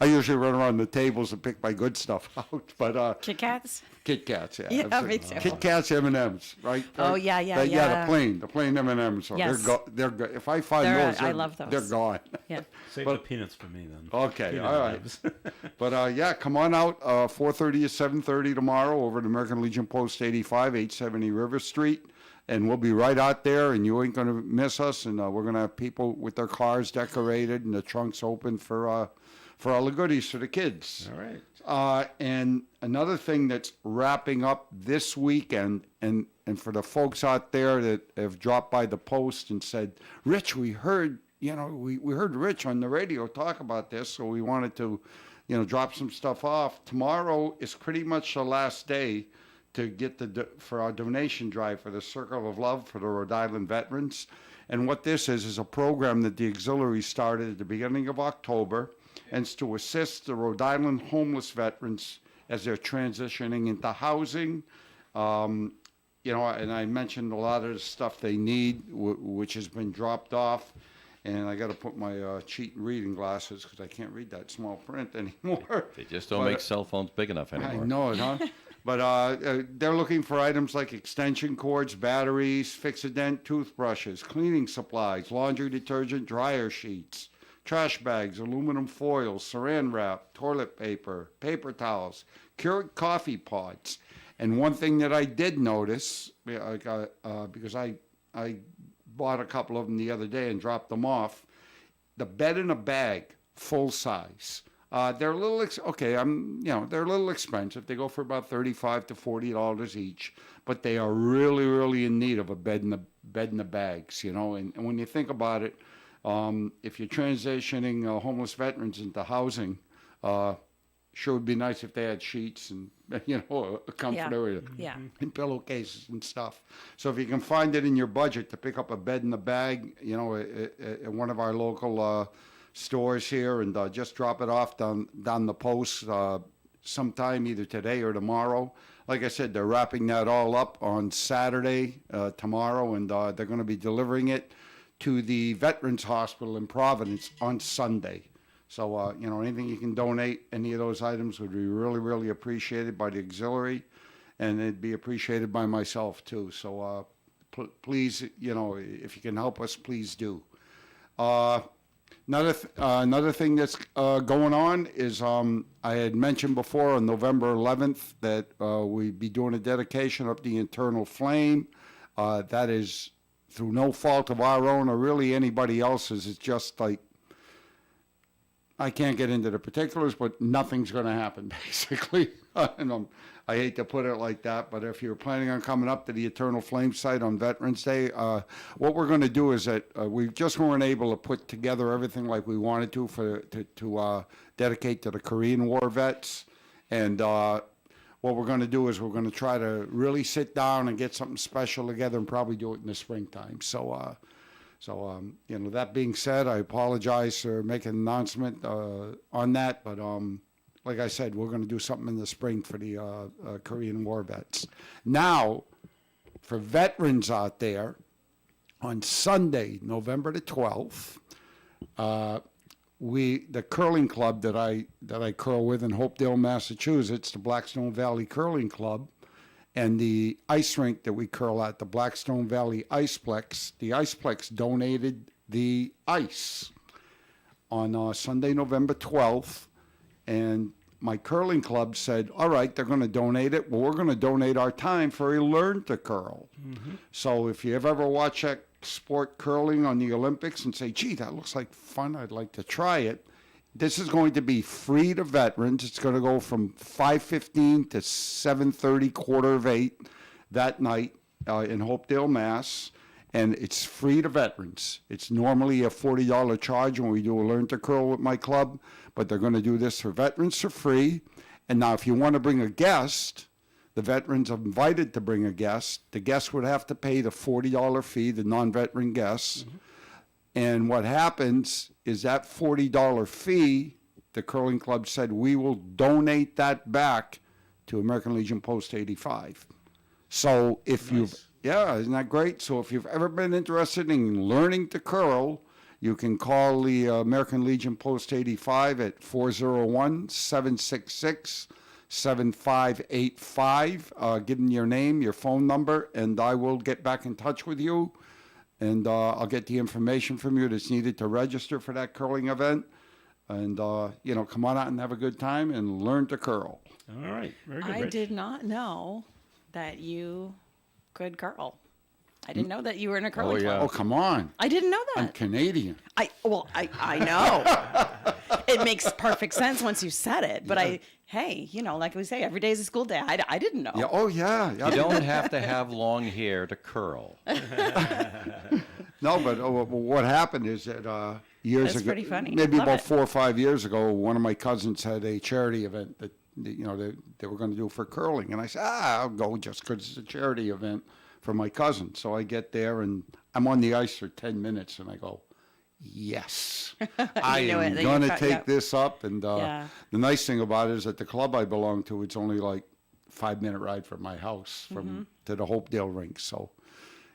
I usually run around the tables and pick my good stuff out. But Kit Kats? Kit Kats, yeah. Yeah, absolutely. me too. Kit Kats, M&Ms, right? Oh, yeah, yeah, Yeah, yeah. the plain M&Ms. So Yes. they're good. If I find They're- those, I love those. They're gone. Yeah. Save But- the peanuts for me then. Okay, Peanut all right. nibs. But come on out, 4:30 to 7:30 tomorrow over at American Legion Post 85, 870 River Street. And we'll be right out there, and you ain't going to miss us. And we're going to have people with their cars decorated and the trunks open for all the goodies for the kids. All right. And another thing that's wrapping up this weekend, and for the folks out there that have dropped by the Post and said, Rich, we heard, we heard Rich on the radio talk about this, so we wanted to, drop some stuff off. Tomorrow is pretty much the last day to get for our donation drive for the Circle of Love for the Rhode Island veterans. And what this is a program that the auxiliary started at the beginning of October, and it's to assist the Rhode Island homeless veterans as they're transitioning into housing. And I mentioned a lot of the stuff they need, which has been dropped off. And I got to put my cheat reading glasses because I can't read that small print anymore. They just don't But, make cell phones big enough anymore. I know it, huh? But they're looking for items like extension cords, batteries, Fix-A-Dent toothbrushes, cleaning supplies, laundry detergent, dryer sheets, trash bags, aluminum foil, saran wrap, toilet paper, paper towels, Keurig coffee pots. And one thing that I did notice, because I bought a couple of them the other day and dropped them off, the bed in a bag, full size. They're a little they're a little expensive. They go for about $35 to $40 each, but they are really, really in need of a bed in the bags. And when you think about it, if you're transitioning homeless veterans into housing, sure would be nice if they had sheets and a comforter Yeah. and pillowcases and stuff. So if you can find it in your budget to pick up a bed in the bag, at one of our local stores here, and just drop it off down the Post sometime either today or tomorrow. Like I said, they're wrapping that all up on Saturday, tomorrow, and they're going to be delivering it to the Veterans Hospital in Providence on Sunday. So, anything you can donate, any of those items would be really, really appreciated by the auxiliary. and it'd be appreciated by myself too. So please, if you can help us, please do. Another thing that's going on is I had mentioned before on November 11th that we'd be doing a dedication of the Eternal Flame. That is through no fault of our own or really anybody else's. It's just like, I can't get into the particulars, but nothing's going to happen, basically. And I hate to put it like that, but if you're planning on coming up to the Eternal Flame site on Veterans Day, what we're going to do is that we just weren't able to put together everything like we wanted to dedicate to the Korean War vets. And what we're going to do is we're going to try to really sit down and get something special together and probably do it in the springtime. So that being said, I apologize for making an announcement on that, but like I said, we're going to do something in the spring for the Korean War vets. Now, for veterans out there, on Sunday, November the 12th, the curling club that I curl with in Hopedale, Massachusetts, the Blackstone Valley Curling Club, and the ice rink that we curl at, the Blackstone Valley Iceplex, the Iceplex donated the ice on Sunday, November 12th. And my curling club said, all right, they're going to donate it. Well, we're going to donate our time for a Learn to Curl. Mm-hmm. So if you ever watch that sport curling on the Olympics and say, gee, that looks like fun, I'd like to try it. This is going to be free to veterans. It's going to go from 5:15 to 7:30, 7:45 that night in Hopedale, Mass. And it's free to veterans. It's normally a $40 charge when we do a Learn to Curl with my club, but they're going to do this for veterans for free. And now if you want to bring a guest, the veterans are invited to bring a guest. The guest would have to pay the $40 fee, the non-veteran guests. Mm-hmm. And what happens is that $40 fee, the curling club said, we will donate that back to American Legion Post 85. So if yeah, isn't that great? So if you've ever been interested in learning to curl, you can call the American Legion Post 85 at 401-766-7585. Give them your name, your phone number, and I will get back in touch with you. And I'll get the information from you that's needed to register for that curling event. And, come on out and have a good time and learn to curl. All right. Very good, I Rich. did not know that you could curl. I didn't know that you were in a curling club. Oh, come on. I didn't know I'm that. Canadian. I know. It makes perfect sense once you said it. But like we say, every day is a school day. I didn't know. Yeah. Oh, yeah. You don't have to have long hair to curl. No, but what happened is that years That's ago, pretty funny. maybe Love about it. 4 or 5 years ago, one of my cousins had a charity event that they were going to do for curling, and I said, I'll go just because it's a charity event for my cousin. So I get there and I'm on the ice for 10 minutes, and I go, yes, I knew am it, that going you to cut- take yep. this up. And Yeah. the nice thing about it is that the club I belong to, it's only like 5-minute ride from my house to the Hopedale rink. So,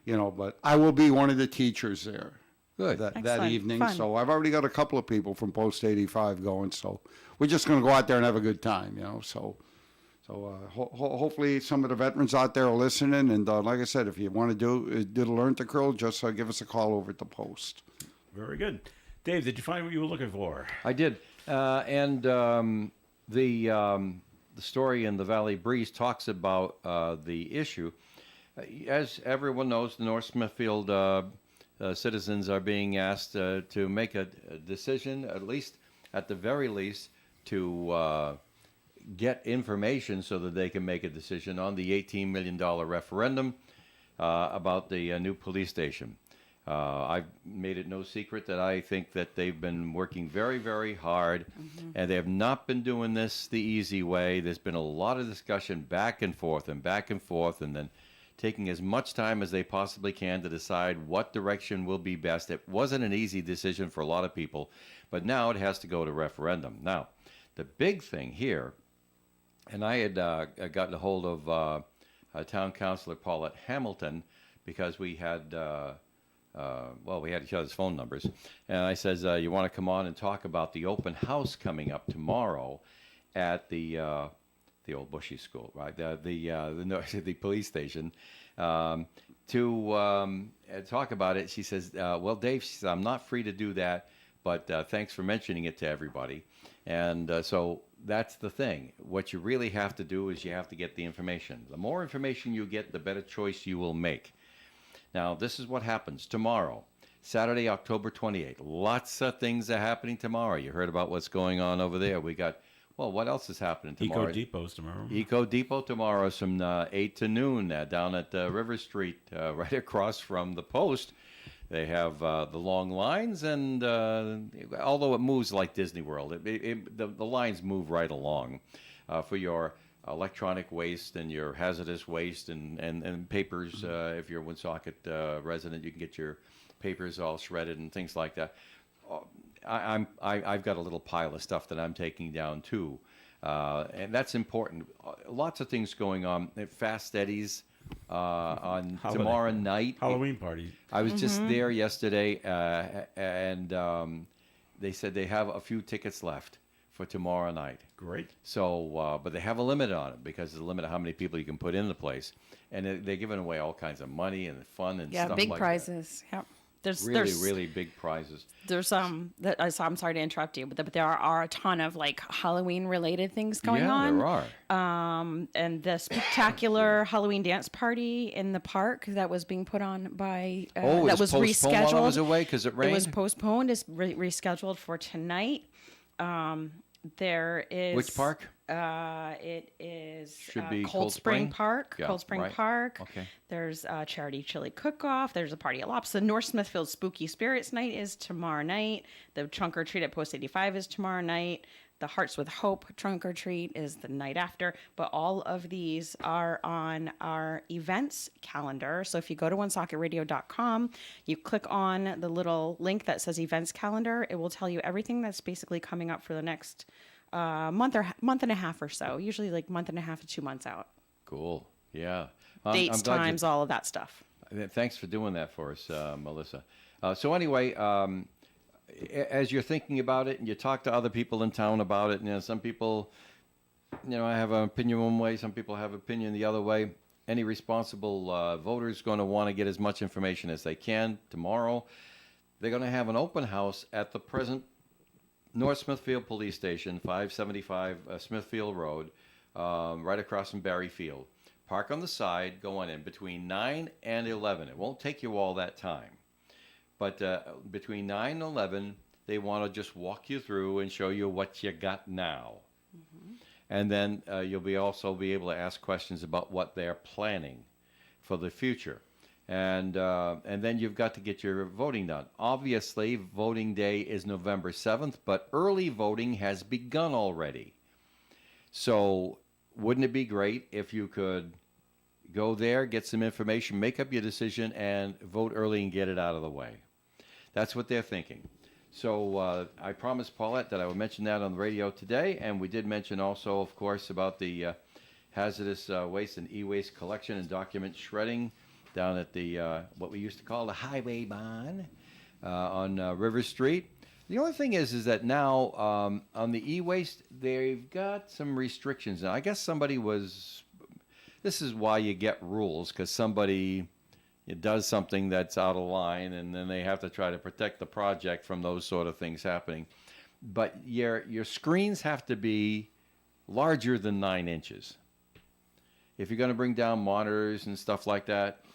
but I will be one of the teachers there. Good. That Excellent. evening. Fun. So I've already got a couple of people from Post 85 going. So we're just going to go out there and have a good time, So hopefully some of the veterans out there are listening. And like I said, if you want to do the Learn to Curl, just give us a call over at the Post. Very good. Dave, did you find what you were looking for? I did. The story in the Valley Breeze talks about the issue. As everyone knows, the North Smithfield citizens are being asked to make a decision, at the very least, to get information so that they can make a decision on the $18 million referendum about the new police station. I've made it no secret that I think that they've been working very, very hard, and they have not been doing this the easy way. There's been a lot of discussion back and forth, and then taking as much time as they possibly can to decide what direction will be best. It wasn't an easy decision for a lot of people, but now it has to go to referendum. Now, the big thing here, and I had gotten a hold of Town Councilor Paulette Hamilton because we had we had each other's phone numbers, and I says, you want to come on and talk about the open house coming up tomorrow at the the old Bushy School, right? The police station, to talk about it. She says, "Well, Dave," she says, "I'm not free to do that, but thanks for mentioning it to everybody." And so that's the thing. What you really have to do is you have to get the information. The more information you get, the better choice you will make. Now, this is what happens tomorrow, Saturday, October 28th. Lots of things are happening tomorrow. You heard about what's going on over there. We got, well, what else is happening tomorrow? Eco Depot's tomorrow. Eco Depot tomorrow is from 8 to noon down at River Street, right across from the Post. They have the long lines, and although it moves like Disney World, the lines move right along for your electronic waste and your hazardous waste and papers. If you're a Woonsocket resident, you can get your papers all shredded and things like that. I've got a little pile of stuff that I'm taking down too, and that's important. Lots of things going on. Fast Eddie's on tomorrow night. Halloween party. I was just there yesterday, and they said they have a few tickets left for tomorrow night. Great. So, but they have a limit on it because there's a limit of how many people you can put in the place, and they're giving away all kinds of money and fun and Yeah, stuff big like prizes. Yeah. that. Really big prizes. There's I'm sorry to interrupt you, but there are a ton of like Halloween related things going on. There are. And the spectacular Halloween dance party in the park that was being put on by Oh, that it was postponed rescheduled. while I was away because it rained. It was postponed. Is rescheduled for tonight. There is Which park? It is Should be Cold Spring Park. Yeah, Cold Spring right. Park. Okay. There's a charity chili cook-off. There's a party at Lops. The North Smithfield Spooky Spirits Night is tomorrow night. The Trunk or Treat at Post 85 is tomorrow night. The Hearts with Hope Trunk or Treat is the night after. But all of these are on our events calendar. So if you go to OneSocketRadio.com, you click on the little link that says events calendar. It will tell you everything that's basically coming up for the next month and a half or so. Usually like month and a half to 2 months out. Cool. Yeah. Dates, I'm glad you- times, all of that stuff. Thanks for doing that for us, Melissa. So anyway, as you're thinking about it and you talk to other people in town about it, some people, I have an opinion one way, some people have opinion the other way. Any responsible voter is going to want to get as much information as they can. Tomorrow, they're going to have an open house at the present North Smithfield Police Station, 575 Smithfield Road, right across from Barry Field. Park on the side, go on in between 9 and 11. It won't take you all that time. But between 9 and 11, they want to just walk you through and show you what you got now. Mm-hmm. And then you'll also be able to ask questions about what they're planning for the future. And then you've got to get your voting done. Obviously, voting day is November 7th, but early voting has begun already. So wouldn't it be great if you could go there, get some information, make up your decision, and vote early and get it out of the way? That's what they're thinking. So I promised Paulette that I would mention that on the radio today, and we did mention also, of course, about the hazardous waste and e-waste collection and document shredding down at the what we used to call the Highway Barn on River Street. The only thing is that now on the e-waste, they've got some restrictions. Now, I guess this is why you get rules, because somebody does something that's out of line, and then they have to try to protect the project from those sort of things happening. But your screens have to be larger than 9 inches. If you're going to bring down monitors and stuff like that,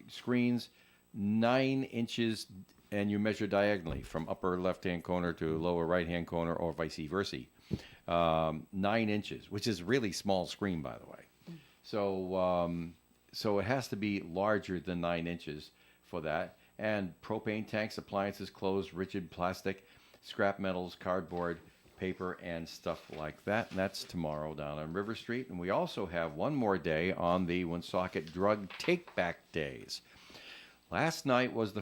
screens 9 inches, and you measure diagonally from upper left-hand corner to lower right-hand corner, or vice versa. 9 inches, which is really small screen, by the way. So it has to be larger than 9 inches for that. And propane tanks, appliances, clothes, rigid plastic, scrap metals, cardboard, paper, and stuff like that. And that's tomorrow down on River Street. And we also have one more day on the Woonsocket Drug Take-Back Days. Last night was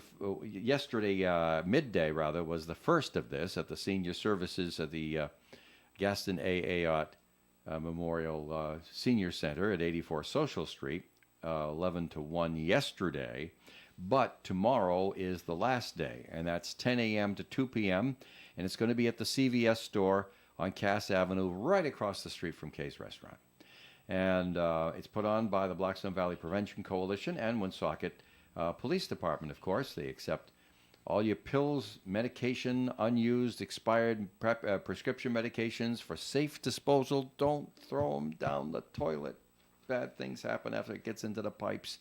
yesterday, midday rather, was the first of this at the Senior Services at the Gaston A. Ayotte Memorial Senior Center at 84 Social Street, 11 to 1 yesterday. But tomorrow is the last day, and that's 10 a.m. to 2 p.m., and it's going to be at the CVS store on Cass Avenue, right across the street from Kay's Restaurant. And it's put on by the Blackstone Valley Prevention Coalition and Woonsocket Police Department, of course. They accept all your pills, medication, unused, expired prescription medications for safe disposal. Don't throw them down the toilet. Bad things happen after it gets into the pipes.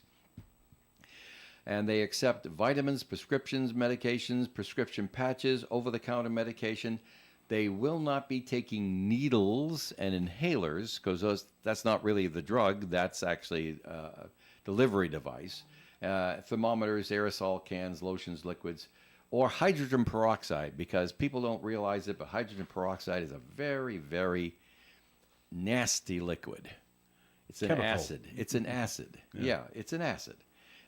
And they accept vitamins, prescriptions, medications, prescription patches, over-the-counter medication. They will not be taking needles and inhalers because that's not really the drug. That's actually a delivery device. Thermometers, aerosol cans, lotions, liquids, or hydrogen peroxide, because people don't realize it, but hydrogen peroxide is a very, very nasty liquid. It's an Chemical. acid. It's an acid. Yeah, it's an acid.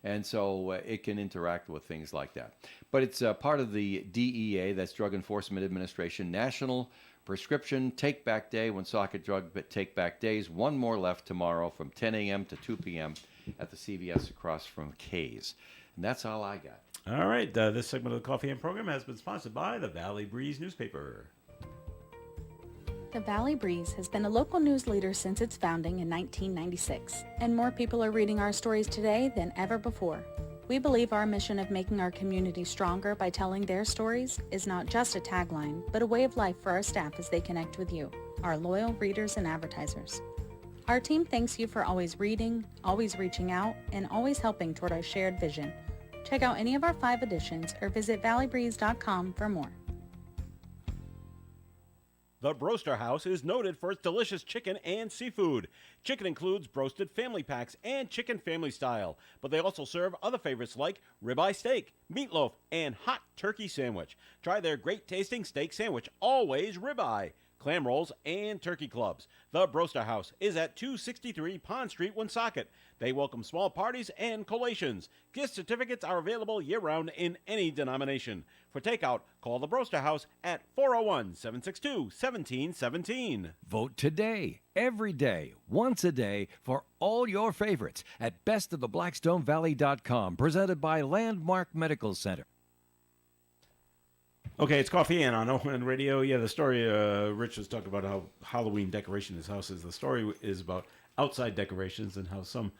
And so it can interact with things like that. But it's part of the DEA, that's Drug Enforcement Administration, National Prescription Take Back Day, Woonsocket Drug Take Back Days. One more left tomorrow from 10 a.m. to 2 p.m. at the CVS across from K's. And that's all I got. All right. This segment of the Coffee and program has been sponsored by the Valley Breeze newspaper. The Valley Breeze has been a local news leader since its founding in 1996, and more people are reading our stories today than ever before. We believe our mission of making our community stronger by telling their stories is not just a tagline, but a way of life for our staff as they connect with you, our loyal readers and advertisers. Our team thanks you for always reading, always reaching out, and always helping toward our shared vision. Check out any of our 5 editions or visit valleybreeze.com for more. The Broaster House is noted for its delicious chicken and seafood. Chicken includes broasted family packs and chicken family style, but they also serve other favorites like ribeye steak, meatloaf, and hot turkey sandwich. Try their great tasting steak sandwich, always ribeye, clam rolls, and turkey clubs. The Broaster House is at 263 Pond Street, Woonsocket. They welcome small parties and collations. Gift certificates are available year-round in any denomination. For takeout, call the Broaster House at 401-762-1717. Vote today, every day, once a day for all your favorites at bestofthe-blackstonevalley.com, presented by Landmark Medical Center. Okay, it's Coffee and on ON Radio. Yeah, the story, Rich was talking about how Halloween decoration in his house is. The story is about outside decorations and how some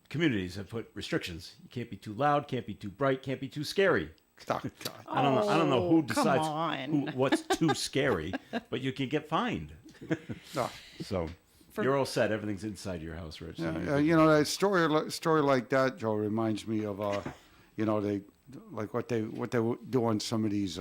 communities have put restrictions. You can't be too loud, can't be too bright, can't be too scary. Oh, God. I don't know who Oh, decides come what's too scary, but you can get fined. No. So you're all set. Everything's inside your house, Rich. So You know, that story like that, Joe, reminds me of, you know, what they do on some of these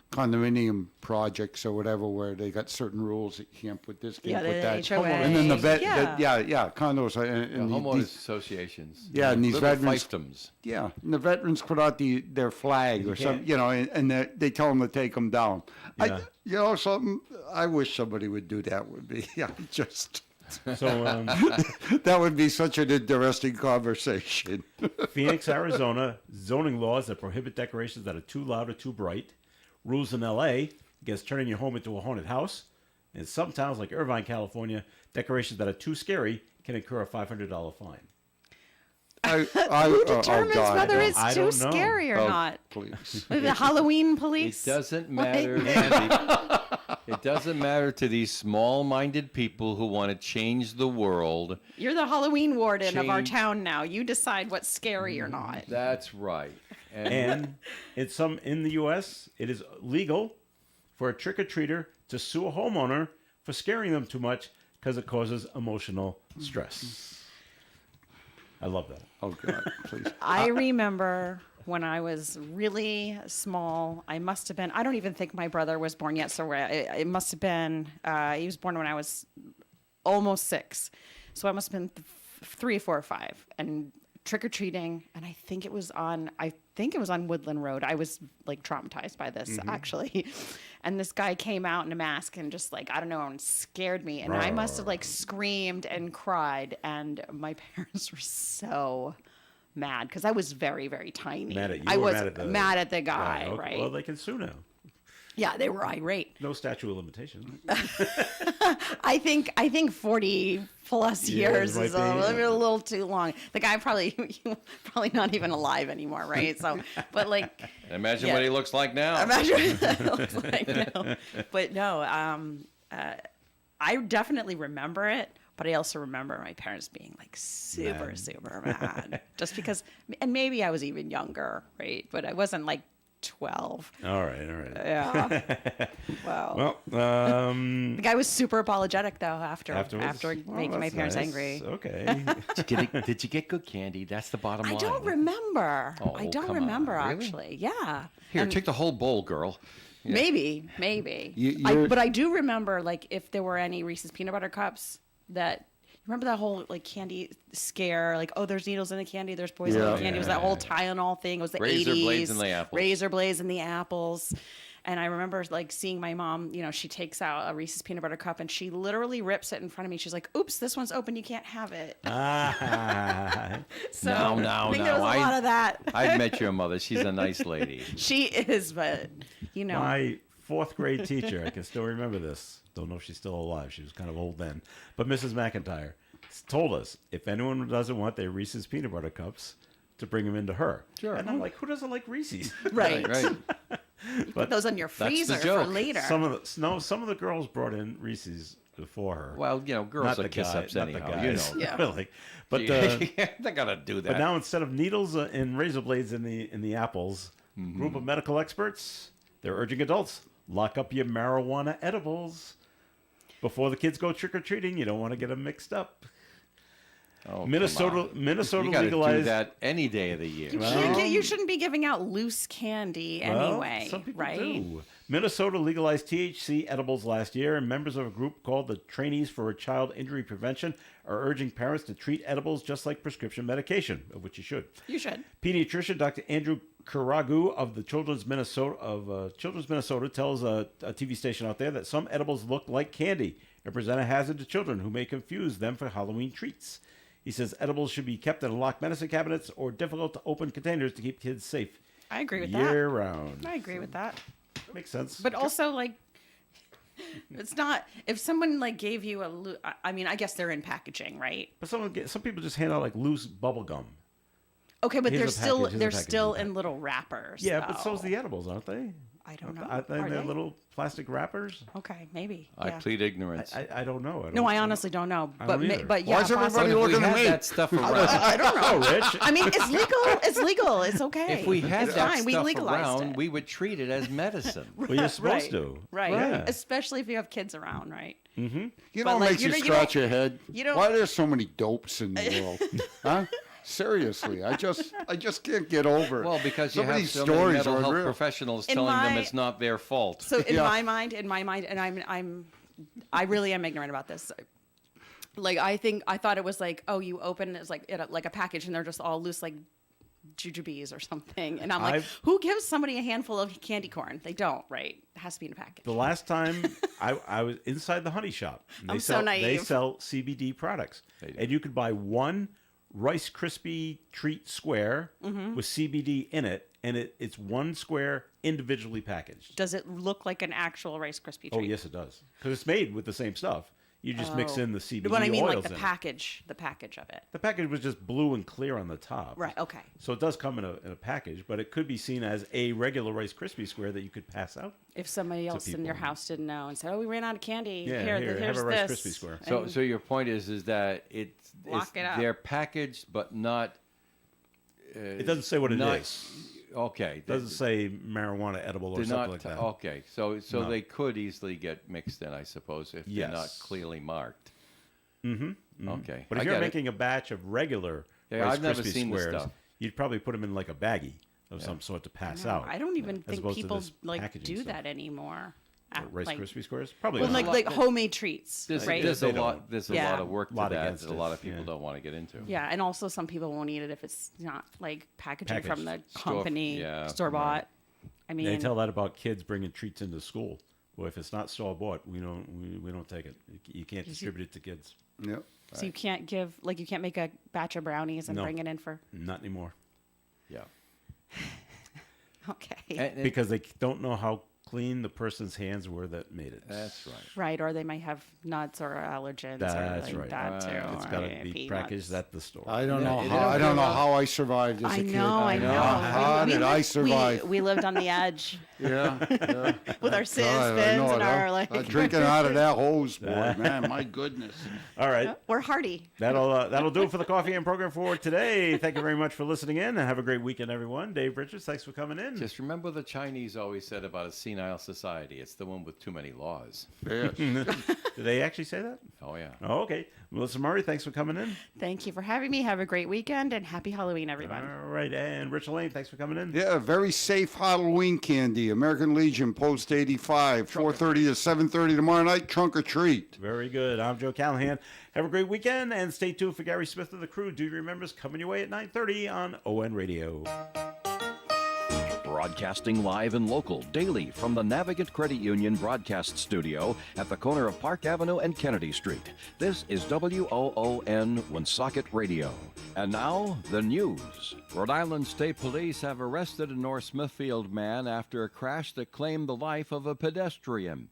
condominium projects or whatever, where they got certain rules that you can't put this, can't Yeah, put the that, HOA. and then the Yeah. condos and Homeowners these, associations. Yeah, and these little veterans- fiefdoms. yeah, and the veterans put out their flag or something, can't- you know, and they tell them to take them down. Yeah. You know, something. I wish somebody would do that. Would be, yeah, just. So That would be such an interesting conversation. Phoenix, Arizona, zoning laws that prohibit decorations that are too loud or too bright. Rules in LA against turning your home into a haunted house. In some towns like Irvine, California, decorations that are too scary can incur a $500 fine. Who determines whether it's I too don't know. scary or not? Please. The Halloween It police? doesn't matter. Andy. It doesn't matter to these small-minded people who want to change the world. You're the Halloween warden of our Change- town now. You decide what's scary or not. That's right. And in the U.S., it is legal for a trick-or-treater to sue a homeowner for scaring them too much because it causes emotional stress. I love that. Oh God, please. I remember when I was really small. I must have been, I don't even think my brother was born yet. So it must have been, he was born when I was almost 6. So I must have been 3, 4, or 5. And trick-or-treating, and I think it was on Woodland Road. I was like traumatized by this actually. And this guy came out in a mask and just like, I don't know, and scared me. And I must have like screamed and cried. And my parents were so mad because I was very, very tiny. Mad at you I or was mad at the guy, okay. right? Well, they can sue now. Yeah, they were irate. No statute of limitations. I think 40 plus Yeah, years it might is be, a little too long. The guy probably not even alive anymore, right? So, but like, Imagine Yeah. what he looks like now. imagine what that looks like now. But no, I definitely remember it, but I also remember my parents being like super, super mad. Just because, and maybe I was even younger, right? But I wasn't like 12. All right. Yeah. Wow. Well, The guy was super apologetic though after afterwards? Well, making my that's parents nice. angry. Okay. Did you get good candy? That's the bottom I line. don't remember. Oh, I don't come on. remember Really? actually. Yeah. Here, And take the whole bowl, girl. maybe. But I do remember like if there were any Reese's peanut butter cups that. Remember that whole like candy scare? Like, oh, there's needles in the candy, there's poison in the candy. It was that whole Tylenol thing. It was the Razor 80s. blades in the apples. Razor blades in the apples. And I remember like seeing my mom, she takes out a Reese's peanut butter cup and she literally rips it in front of me. She's like, oops, this one's open. You can't have it. So No, I think there was a lot of that. I've met your mother. She's a nice lady. She is, but My fourth grade teacher, I can still remember this. Don't know if she's still alive. She was kind of old then. But Mrs. McIntyre told us if anyone doesn't want their Reese's peanut butter cups, to bring them into her. Sure. And I'm like, who doesn't like Reese's? right. Right. Put those on your the freezer for joke. later. Some of the girls brought in Reese's before her. Well, girls not are the kiss guy, ups not the anyhow. guys. Yeah. Like, but They gotta do that. But now instead of needles and razor blades in the apples, Mm-hmm. group of medical experts, they're urging adults, lock up your marijuana edibles before the kids go trick or treating. You don't want to get them mixed up. Oh, come Minnesota on. Minnesota You gotta legalized do that any day of the year. You shouldn't be giving out loose candy Well, anyway, some people right? do. Minnesota legalized THC edibles last year, and members of a group called the Trainees for Child Injury Prevention are urging parents to treat edibles just like prescription medication, of which you should. You should. Pediatrician Dr. Andrew Karagu of the Children's Minnesota tells a TV station out there that some edibles look like candy and present a hazard to children who may confuse them for Halloween treats. He says edibles should be kept in locked medicine cabinets or difficult to open containers to keep kids safe I agree with year round. that. I agree with that. Makes sense. But also, like, it's not if someone like gave you I mean, I guess they're in packaging, right? But some people just hand out like loose bubble gum. Okay, but Here's they're a package, here's a they're package, still here's a in little wrappers. Yeah, but so's though. the edibles, aren't they? I don't know. Aren't they Are they're they? little plastic wrappers? Okay, maybe. I yeah. plead ignorance. I don't know. No, I honestly don't know. I But don't either. but yeah, Why is everybody possibly. But if looking we at had me? that stuff around, I don't know. Oh, Rich. I mean, it's legal. It's legal. It's okay. if we had it's that fine. We stuff legalized around, it. we would treat it as medicine. Well, you're supposed right. to. Right. Yeah. Especially if you have kids around, right? You But, know what like, makes you you don't- you scratch don't- your head? you don't- Why are there so many dopes in the world? Huh? Seriously, I just can't get over it. Well, because you Some of have these so many stories mental are health real. professionals In telling them my- it's not their fault. So in Yeah. my mind, and I really am ignorant about this. Like I thought it was like, oh, you open it's like like a package and they're just all loose like jujubes or something. And I'm like, who gives somebody a handful of candy corn? They don't, right? It has to be in a package. The last time I was inside the honey shop. And I'm so They naive. sell CBD products. They do. And you could buy one Rice Krispie treat square Mm-hmm. with CBD in it, and it's one square individually packaged. Does it look like an actual Rice Krispie treat? Oh, yes, it does. Because it's made with the same stuff. You just mix in the CBD But I mean, oils like the in it. package of it. The package was just blue and clear on the top. Right. Okay. So it does come in a package, but it could be seen as a regular Rice Krispie square that you could pass out. If somebody else in your people. house didn't know and said, "Oh, we ran out of candy. Yeah, here's have a Rice this." Krispie square. So your point is that it's Lock it up. they're packaged but not. It doesn't say what it is. not, Okay. It doesn't say marijuana edible or They're something not like that. okay. So No. they could easily get mixed in, I suppose, if they're not Yes. clearly marked. Mm-hmm. Okay. But if I you're get it. making a batch of regular Yeah, Rice I've never Krispie seen the squares, stuff. you'd probably put them in like a baggie of some sort to pass No, out. I don't even as think opposed to people this like packaging do stuff. that anymore. Rice Like- Krispie squares? Probably Well, not. like homemade treats, There's, right? there's They a don't. lot. There's a Yeah. lot of work to Lot that against that a lot of it, people yeah. don't want to get into. Yeah, and also some people won't eat it if it's not like packaging from the Packaged. company, yeah, store bought. I mean, They tell that about kids bringing treats into school. Well, if it's not store bought, we don't take it. You can't distribute it to kids. Yep. so you can't you can't make a batch of brownies and No. bring it in for. Not anymore. Yeah. Okay. And- Because they don't know how clean the person's hands were that made it. that's right. Right, or they might have nuts or allergens. That's or right. that too. It's got to right? be Peanuts. packaged at the store. I don't know they how. don't I don't know give up. how I survived as a I kid. know, I know. How did I survive? We lived on the edge Yeah. with our sins, God, I fins, know and it, our huh? like. Drinking out of that hose, boy, man, my goodness. All right. We're hardy. That'll do it for the Coffee and program for today. Thank you very much for listening in, and have a great weekend, everyone. Dave Richards, thanks for coming in. Just remember the Chinese always said about a senile society. It's the one with too many laws. Yes. Did they actually say that? Oh, yeah. Oh, okay. Melissa Murray, thanks for coming in. Thank you for having me. Have a great weekend and happy Halloween, everyone. All right, and Richard Lane, thanks for coming in. Yeah, very safe Halloween candy. American Legion, Post 85, 4:30 to 7:30 tomorrow night. Trunk or treat. Very good. I'm Joe Callahan. Have a great weekend, and stay tuned for Gary Smith of the Crew. Do you remember us coming your way at 9:30 on ON Radio. Broadcasting live and local daily from the Navigant Credit Union broadcast studio at the corner of Park Avenue and Kennedy Street. This is WOON Woonsocket Radio. And now, the news. Rhode Island State Police have arrested a North Smithfield man after a crash that claimed the life of a pedestrian.